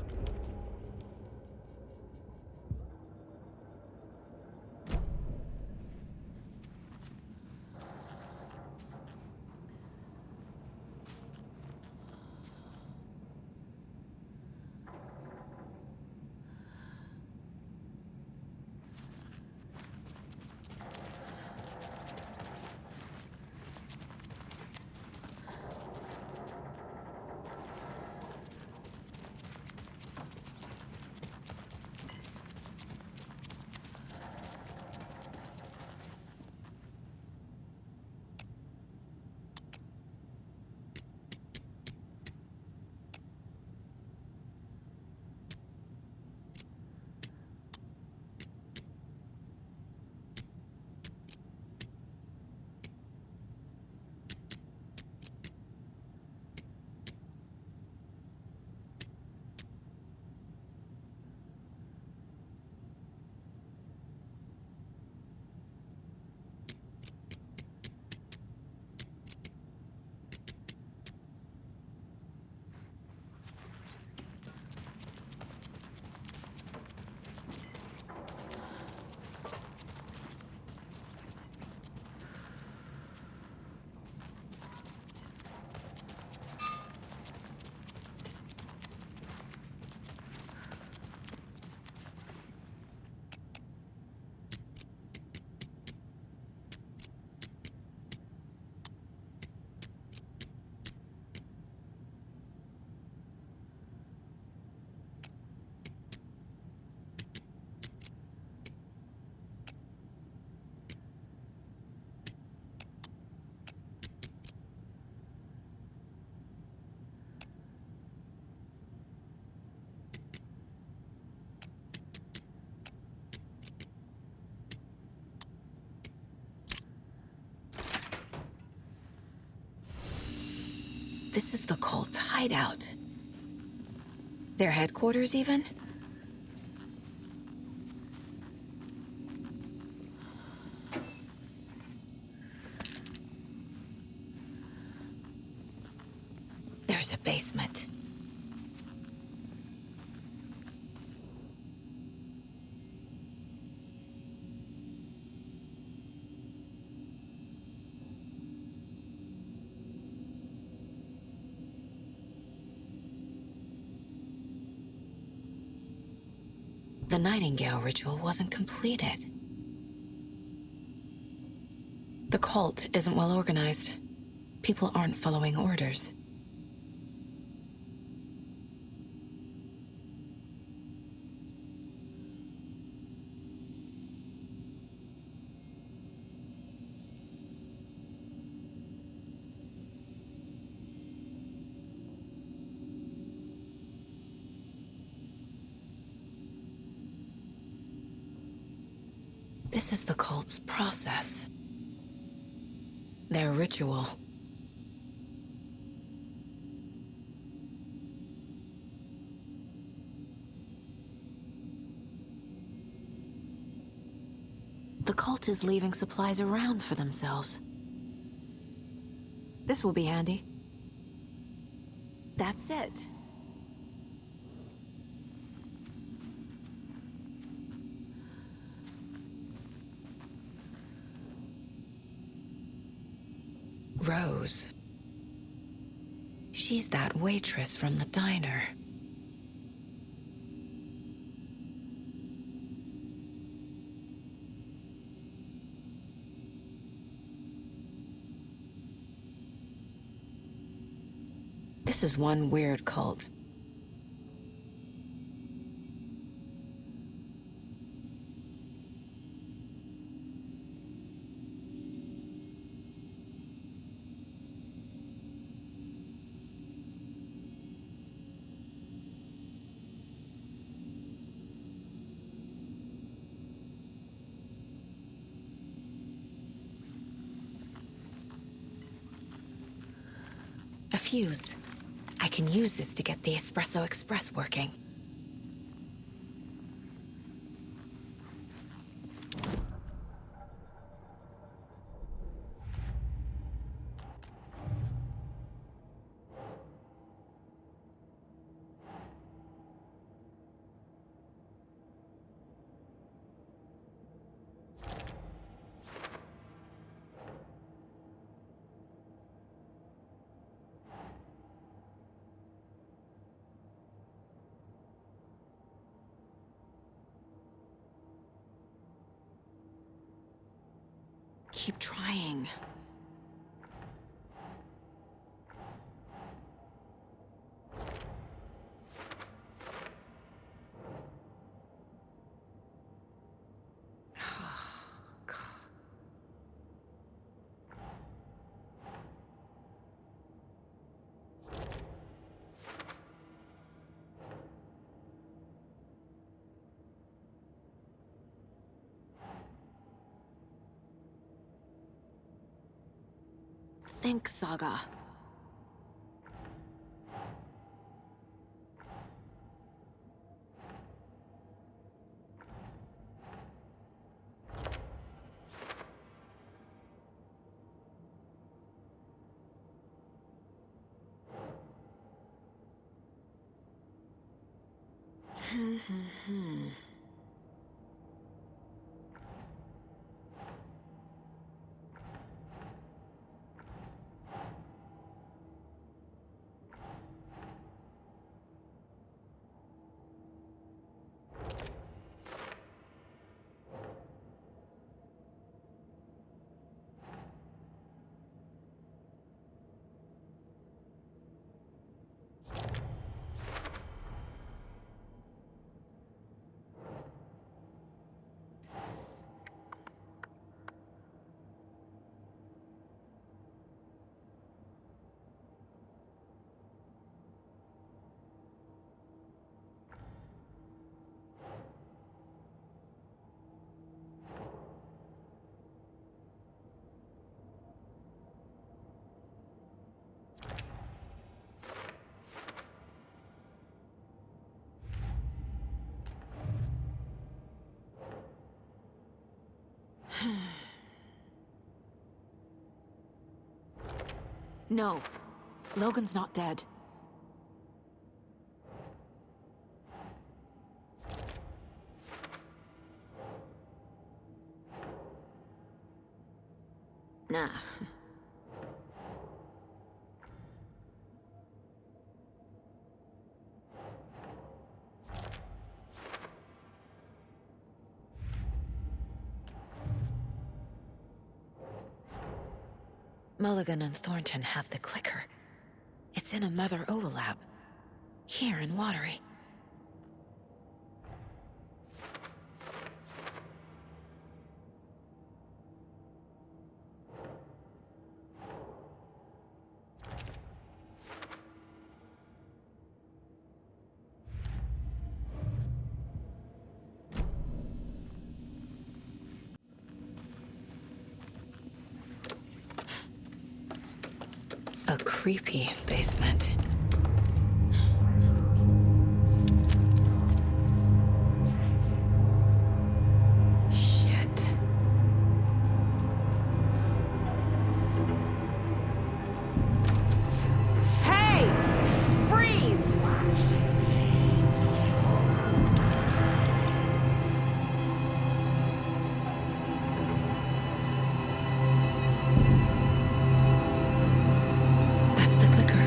This is the cult's hideout. Their headquarters, even? There's There's a basement. The Nightingale ritual wasn't completed. The cult isn't well organized. People aren't following orders. This is the cult's process. Their ritual. The cult is leaving supplies around for themselves. This will be handy. That's it. Rose. She's that waitress from the diner. This is one weird cult. A fuse. I can use this to get the Espresso Express working. Keep trying. Think, Saga. No. Logan's not dead. Mulligan and Thornton have the clicker. It's in another overlap. Here in Watery. A creepy basement. Shit. Hey! Freeze! That's the clicker.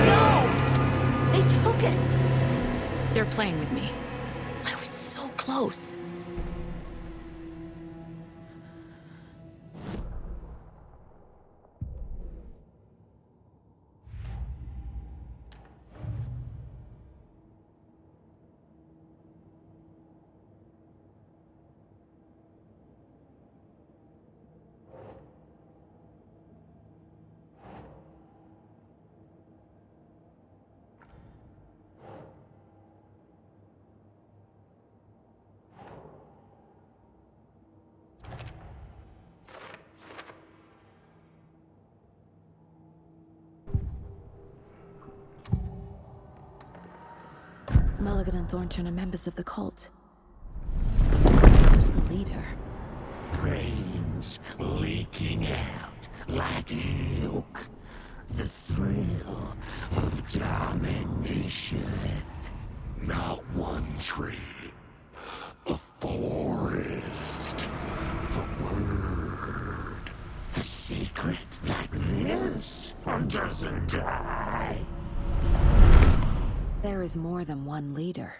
No! They took it! They're playing with me. I was so close. Mulligan and Thornton are members of the cult. Who's the leader? Brains leaking out like milk. The thrill of domination. Not one tree. A forest. The word. A secret like this doesn't die. There is more than one leader.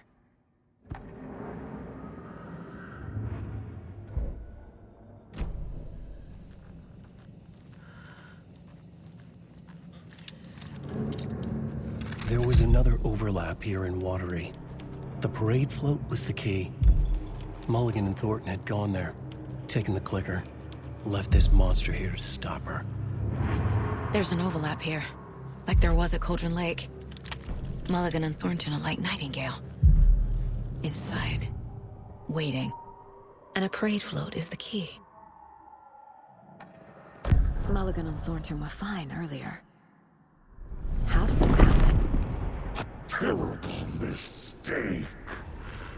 There was another overlap here in Watery. The parade float was the key. Mulligan and Thornton had gone there, taken the clicker, left this monster here to stop her. There's an overlap here, like there was at Cauldron Lake. Mulligan and Thornton are like Nightingale. Inside, waiting. And a parade float is the key. Mulligan and Thornton were fine earlier. How did this happen? Terrible mistake.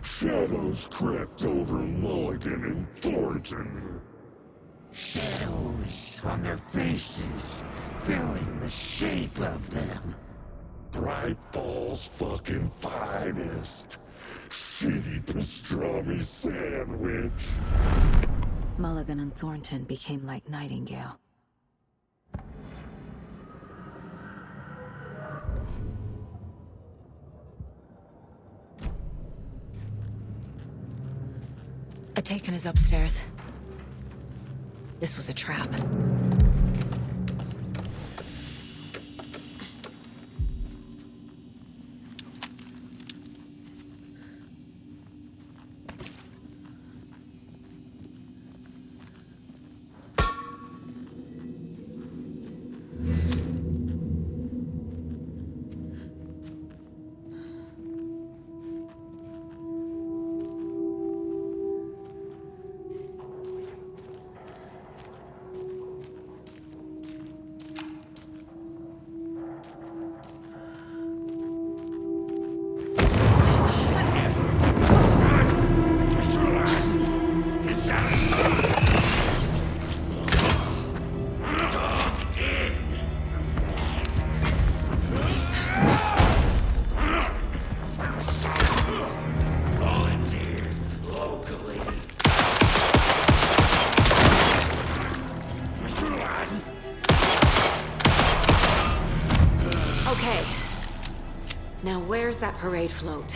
Shadows crept over Mulligan and Thornton. Shadows on their faces, filling the shape of them. Bright Falls fucking finest. Shitty pastrami sandwich. Mulligan and Thornton became like Nightingale. A taken is upstairs. This was a trap. that parade float?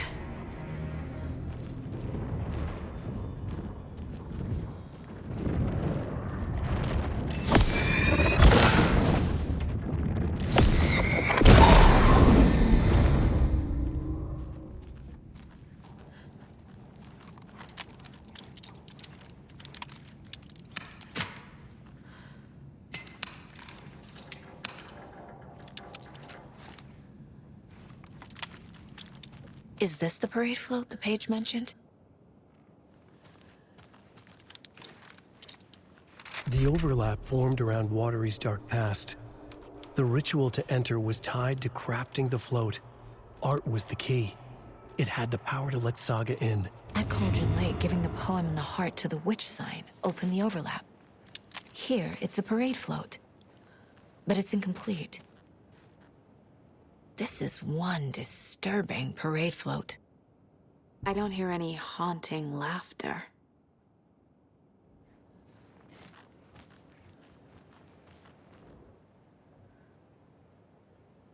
Is this the parade float the page mentioned? The overlap formed around Watery's dark past. The ritual to enter was tied to crafting the float. Art was the key. It had the power to let Saga in. At Cauldron Lake, giving the poem and the heart to the witch sign opened the overlap. Here, it's the parade float. But it's incomplete. This is one disturbing parade float. I don't hear any haunting laughter.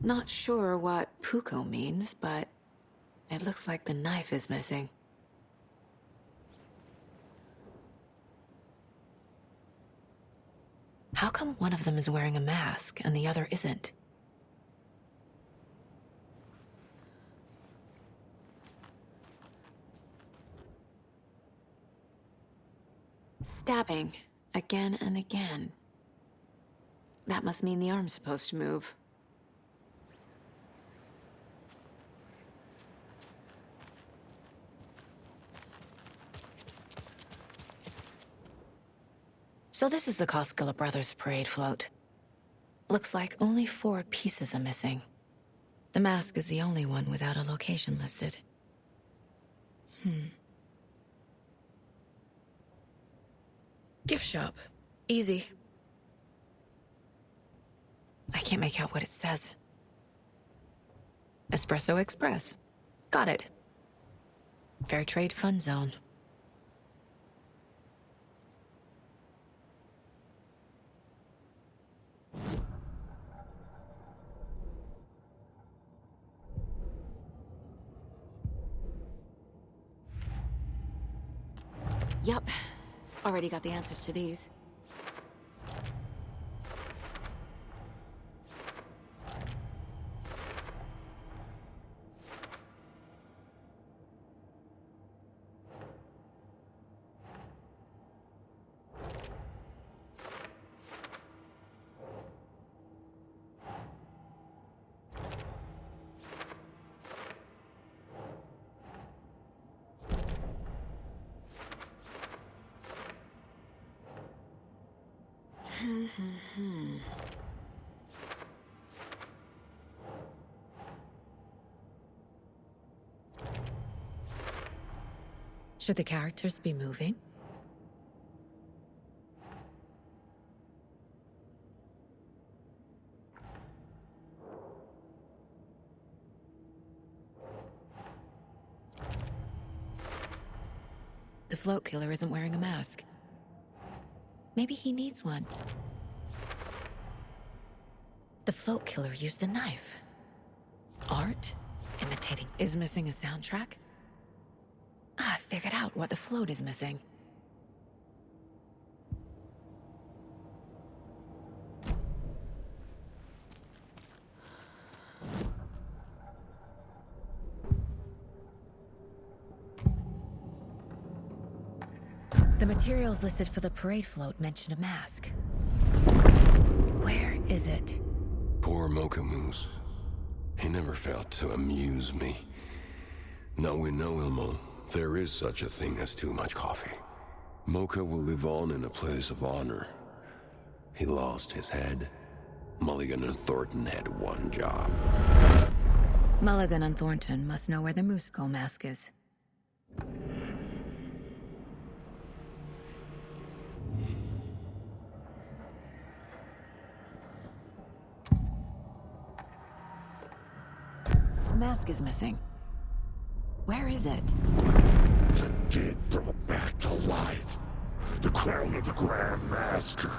Not sure what Puko means, but it looks like the knife is missing. How come one of them is wearing a mask and the other isn't? Stabbing again and again. That must mean the arm's supposed to move. So this is the Koskela Brothers parade float. Looks like only 4 pieces are missing. The mask is the only one without a location listed. Gift shop. Easy. I can't make out what it says. Espresso Express. Got it. Fair Trade Fun Zone. Yup. Already got the answers to these. Should the characters be moving? The float killer isn't wearing a mask. Maybe he needs one. The float killer used a knife. Art? Imitating is missing a soundtrack? I figured out what the float is missing. The materials listed for the parade float mention a mask. Where is it? Poor Mocha Moose. He never failed to amuse me. Now we know, Ilmo, there is such a thing as too much coffee. Mocha will live on in a place of honor. He lost his head. Mulligan and Thornton had one job. Mulligan and Thornton must know where the Moose Skull mask is. The mask is missing. Where is it? The dead brought back to life. The crown of the Grand Master.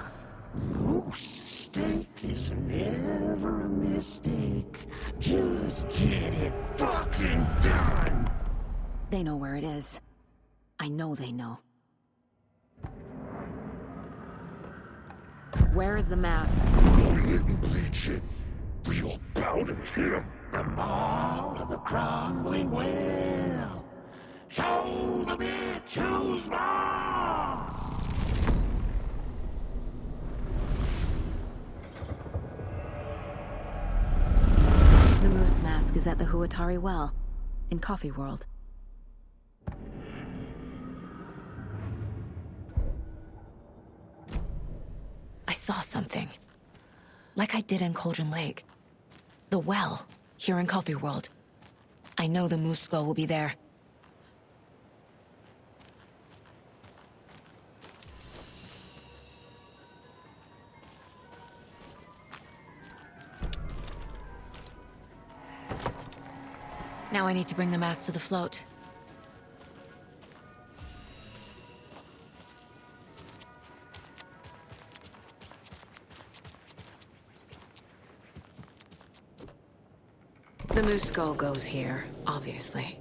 Loose steak is never a mistake. Just get it fucking done! They know where it is. I know they know. Where is the mask? Go ahead and bleach it. We'll powder him. The more of the crumbling well. Show the bitch who's boss! The moose mask is at the Huatari Well, in Coffee World. I saw something. Like I did in Cauldron Lake. The well, here in Coffee World. I know the moose skull will be there. Now I need to bring the mask to the float. The moose skull goes here, obviously.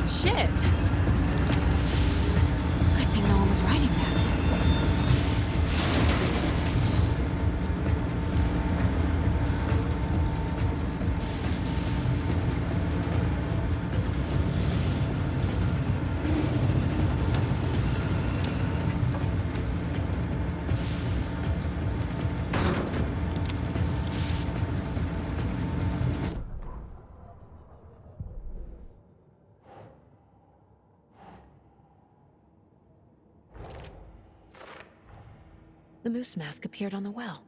Shit! Good thing no one was riding that. The moose mask appeared on the well.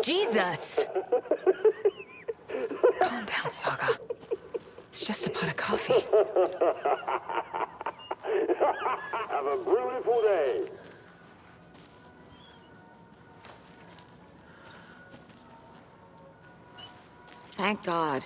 Jesus! Calm down, Saga. It's just a pot of coffee. Have a beautiful day. Thank God.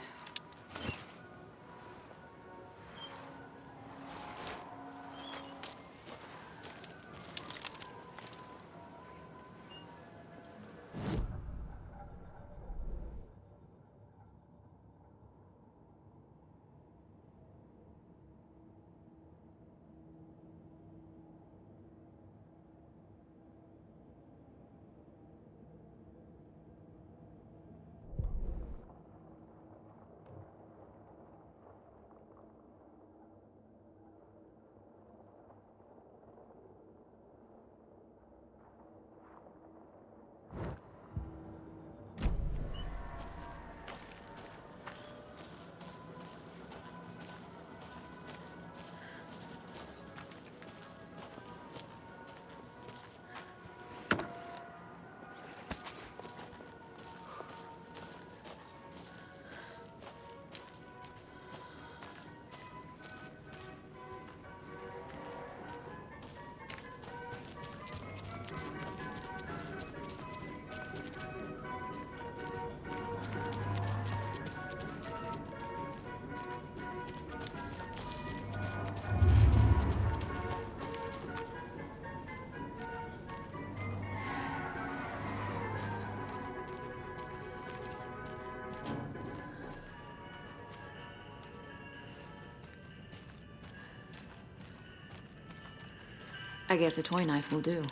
I guess a toy knife will do.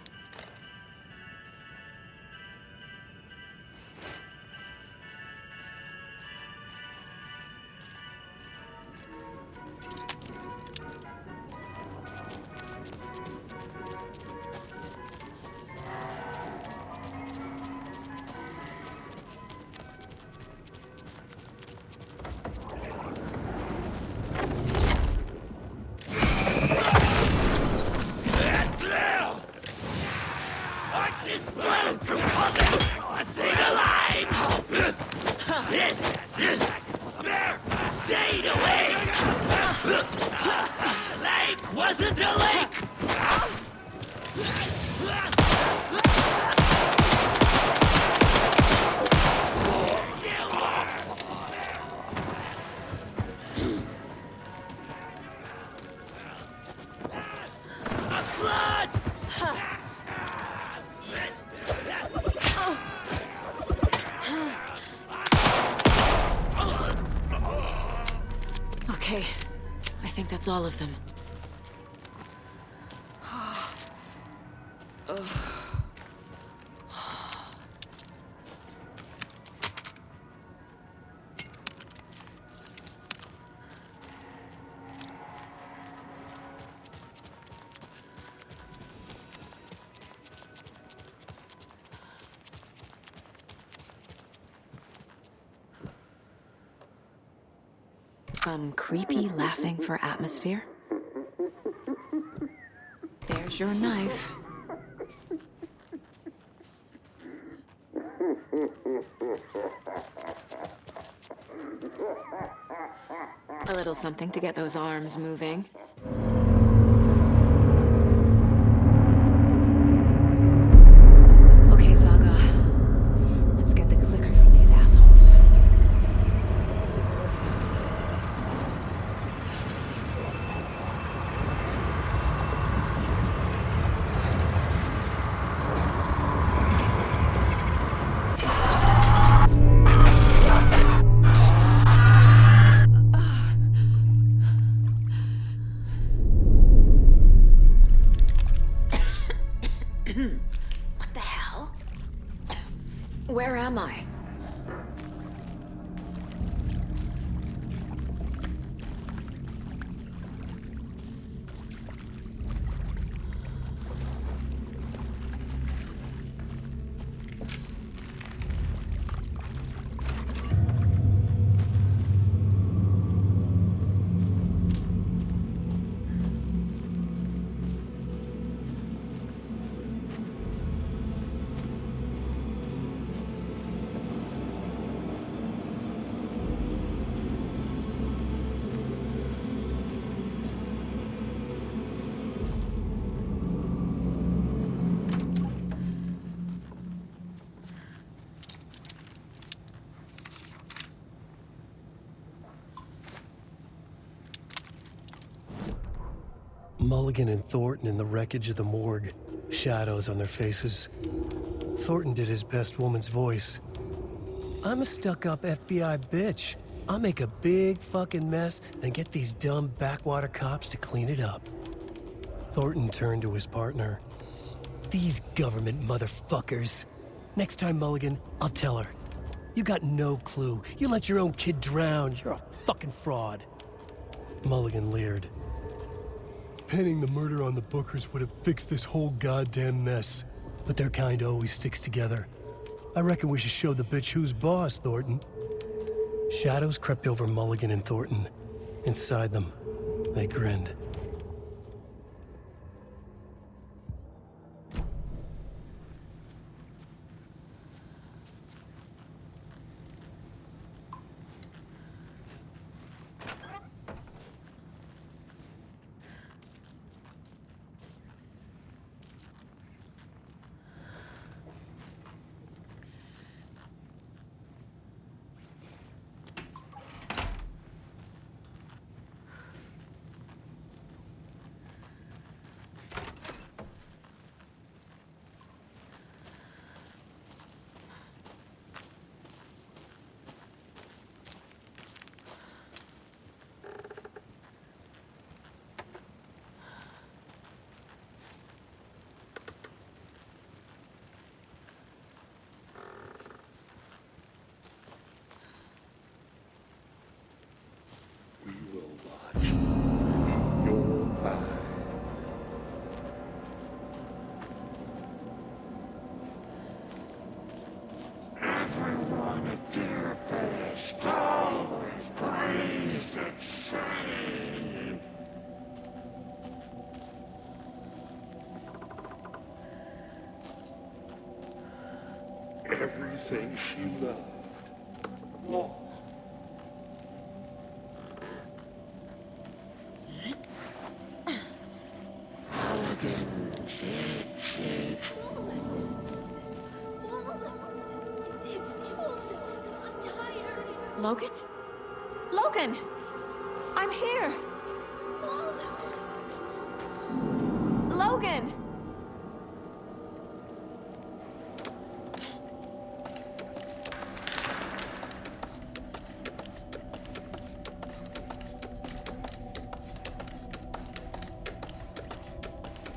Okay, I think that's all of them. Some creepy laughing for atmosphere. There's your knife. A little something to get those arms moving. Okay, Saga. Let's get the clicker from these assholes. Mulligan and Thornton in the wreckage of the morgue, shadows on their faces. Thornton did his best woman's voice. I'm a stuck-up FBI bitch. I'll make a big fucking mess, then get these dumb backwater cops to clean it up. Thornton turned to his partner. These government motherfuckers. Next time, Mulligan, I'll tell her. You got no clue. You let your own kid drown. You're a fucking fraud. Mulligan leered. Pinning the murder on the Bookers would have fixed this whole goddamn mess. But their kind always sticks together. I reckon we should show the bitch who's boss, Thornton. Shadows crept over Mulligan and Thornton. Inside them, they grinned. Everyone at Deer Base always breathes its shame. Everything she loved. Lost. Mulligan, shake. It's cold. I'm tired. Logan? Logan! I'm here! Logan!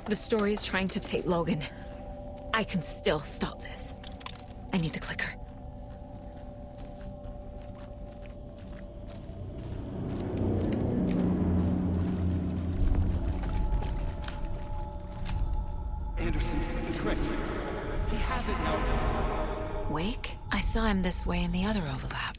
The story is trying to take Logan. I can still stop this. I need the clicker. Anderson, the trick. He has it now. Wake? I saw him this way in the other overlap.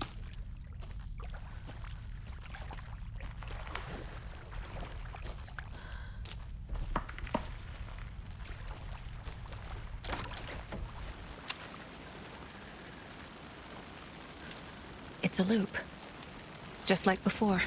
It's a loop. Just like before.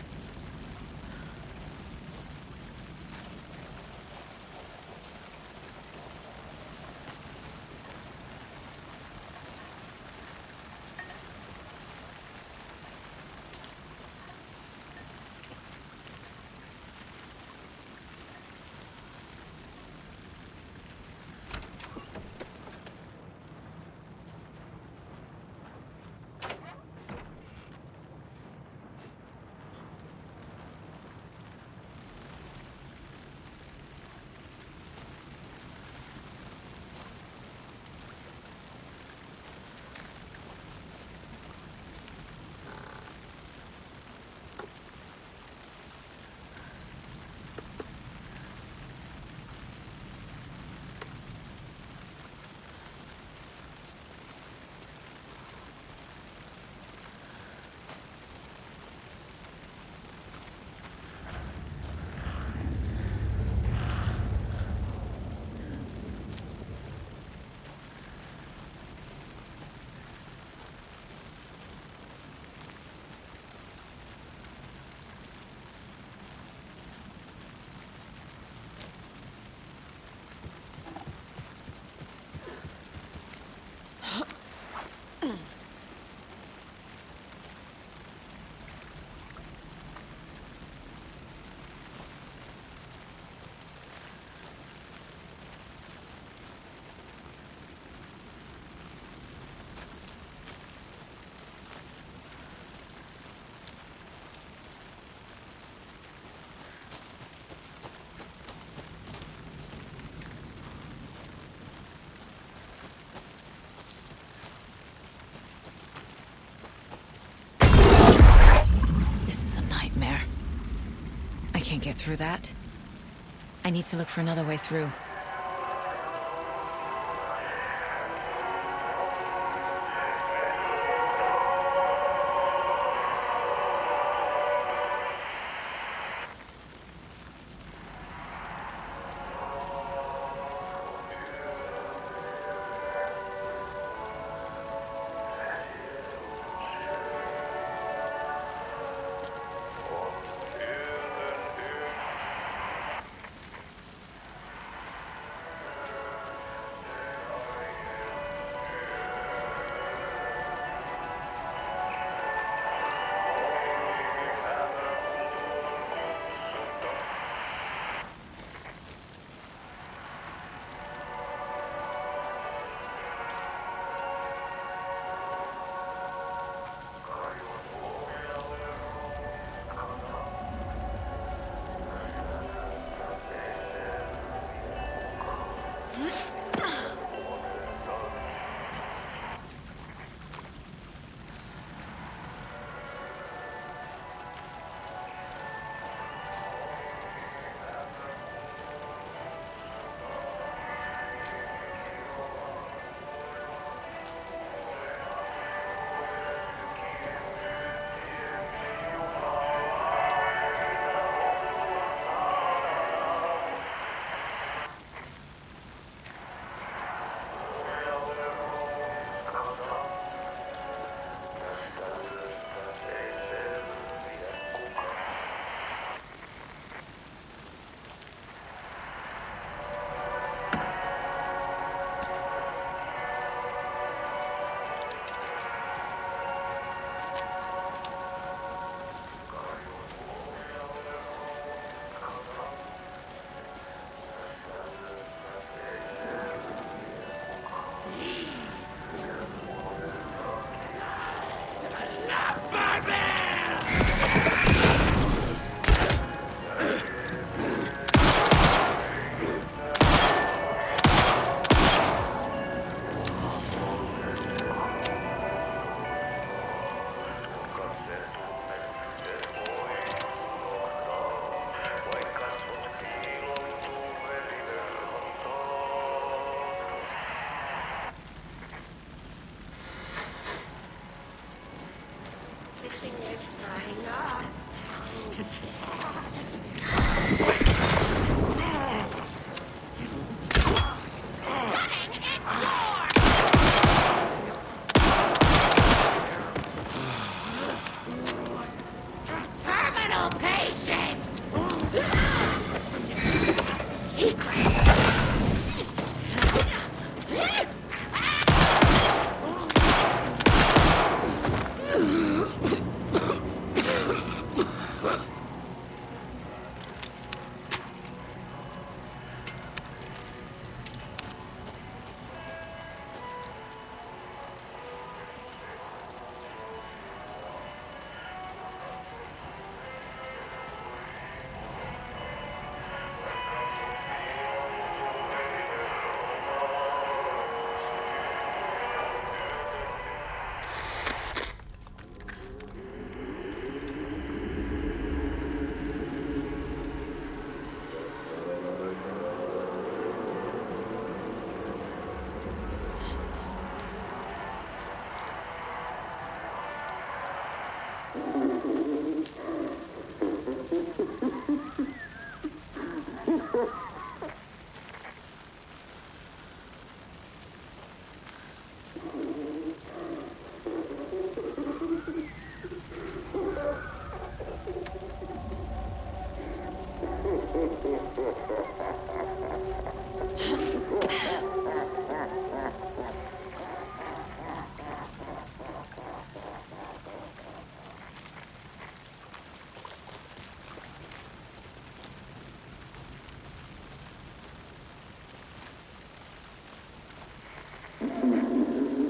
can't get through that. I need to look for another way through.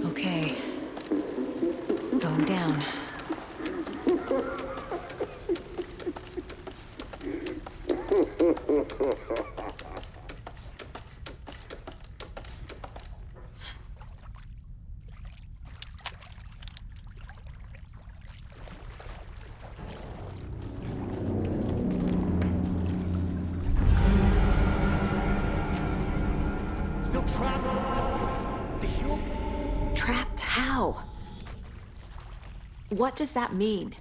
Okay. Going down. What does that mean?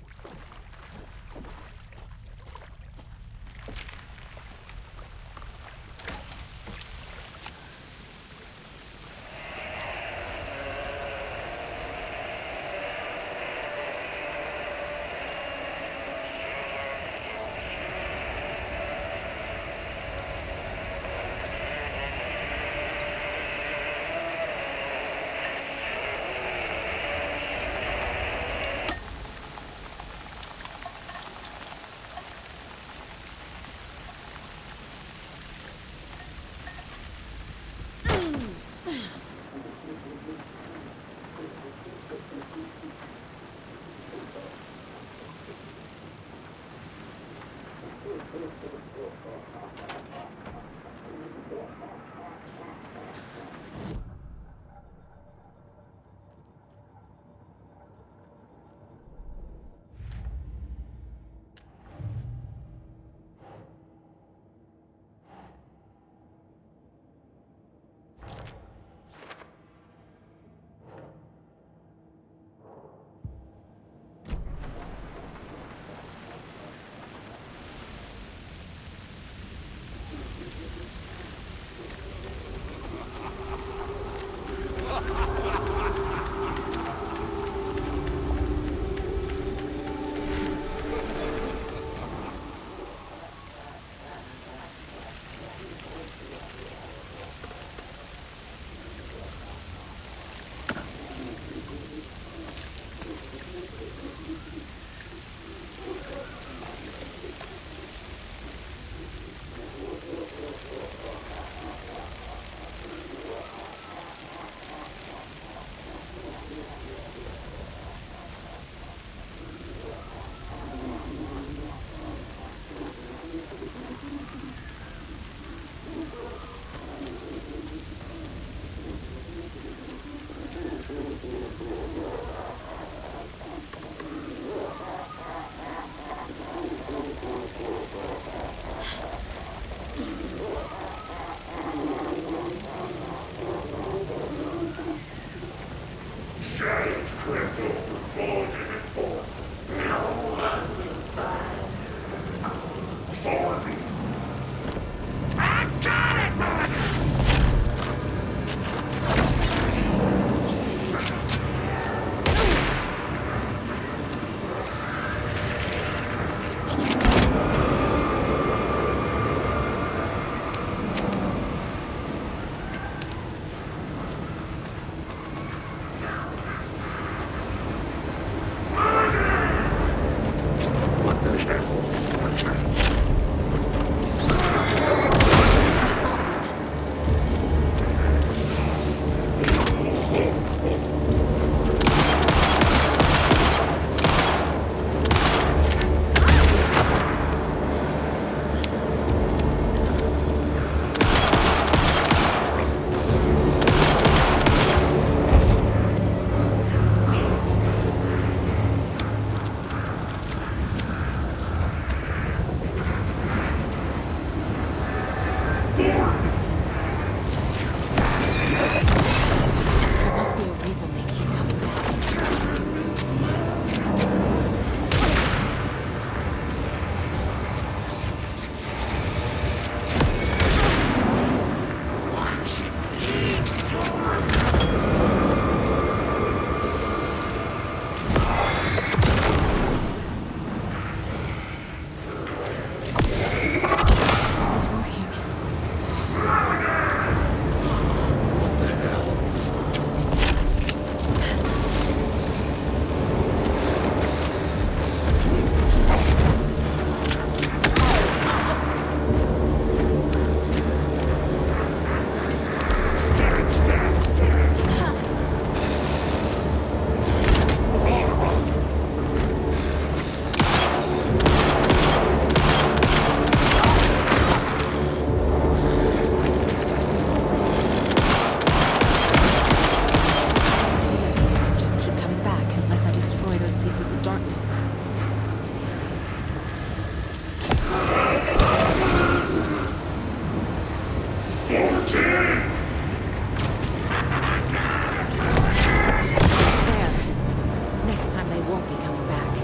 won't be coming back.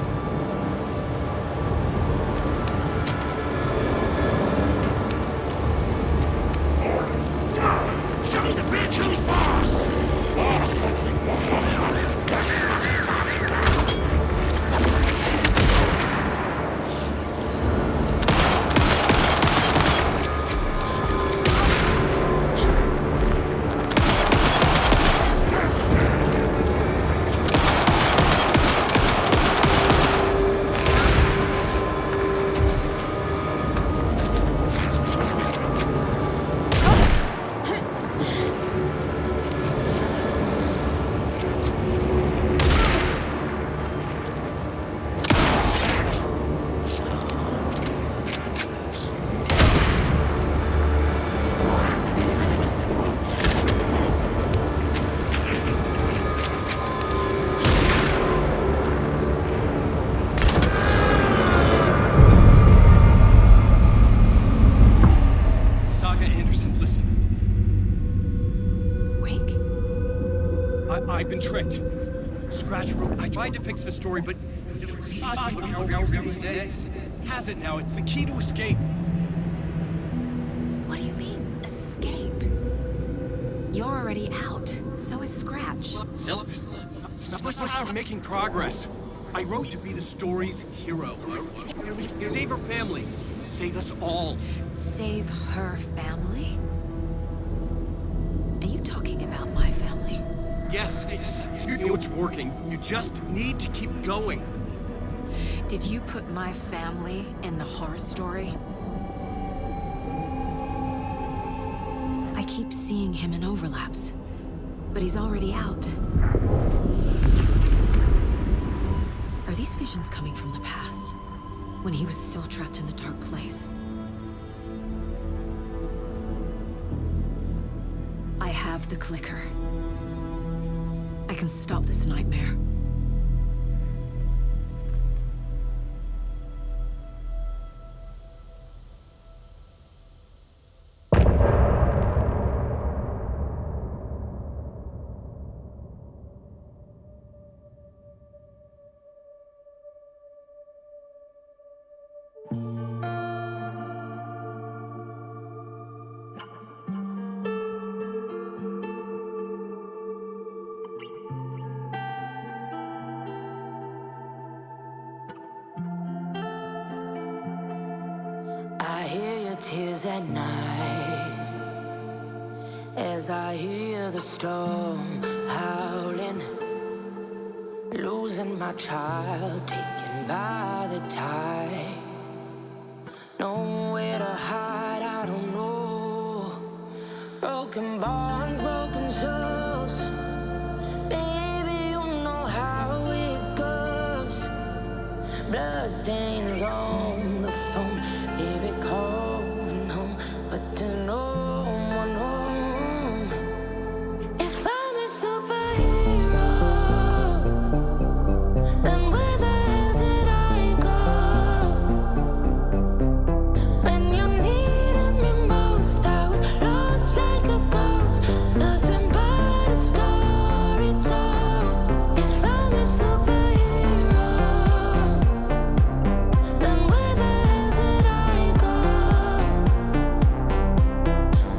Show the bitch who's boss! Saga Anderson, listen. Wake? I've been tricked. Scratch wrote. I tried to fix the story, but has it now. It's the key to escape. What do you mean, escape? You're already out. So is Scratch. We're making progress. I wrote to be the story's hero. Save her family. Save us all. Save her family? Are you talking about my family? Yes, you know it's working. You just need to keep going. Did you put my family in the horror story? I keep seeing him in overlaps, but he's already out. Are these visions coming from the past, when he was still trapped in the dark place? I have the clicker. I can stop this nightmare. I hear your tears at night as I hear the storm howling, losing my child, taken by the tide. Nowhere to hide, I don't know. Broken bonds, broken souls. Baby, you know how it goes. Bloodstains on the phone. Hear it calling home, but there's no one home. If I'm a superhero, then where the hell did I go? When you needed me most, I was lost like a ghost. Nothing but a story told. If I'm a superhero, then where the hell did I go?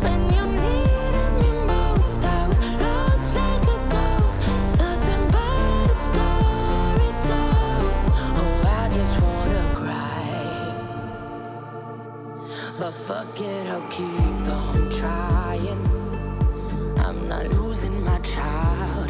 When you needed me most, I was lost like a ghost. Nothing but a story told. Oh, I just wanna cry, but fuck it, I'll keep on trying. I'm not losing my child.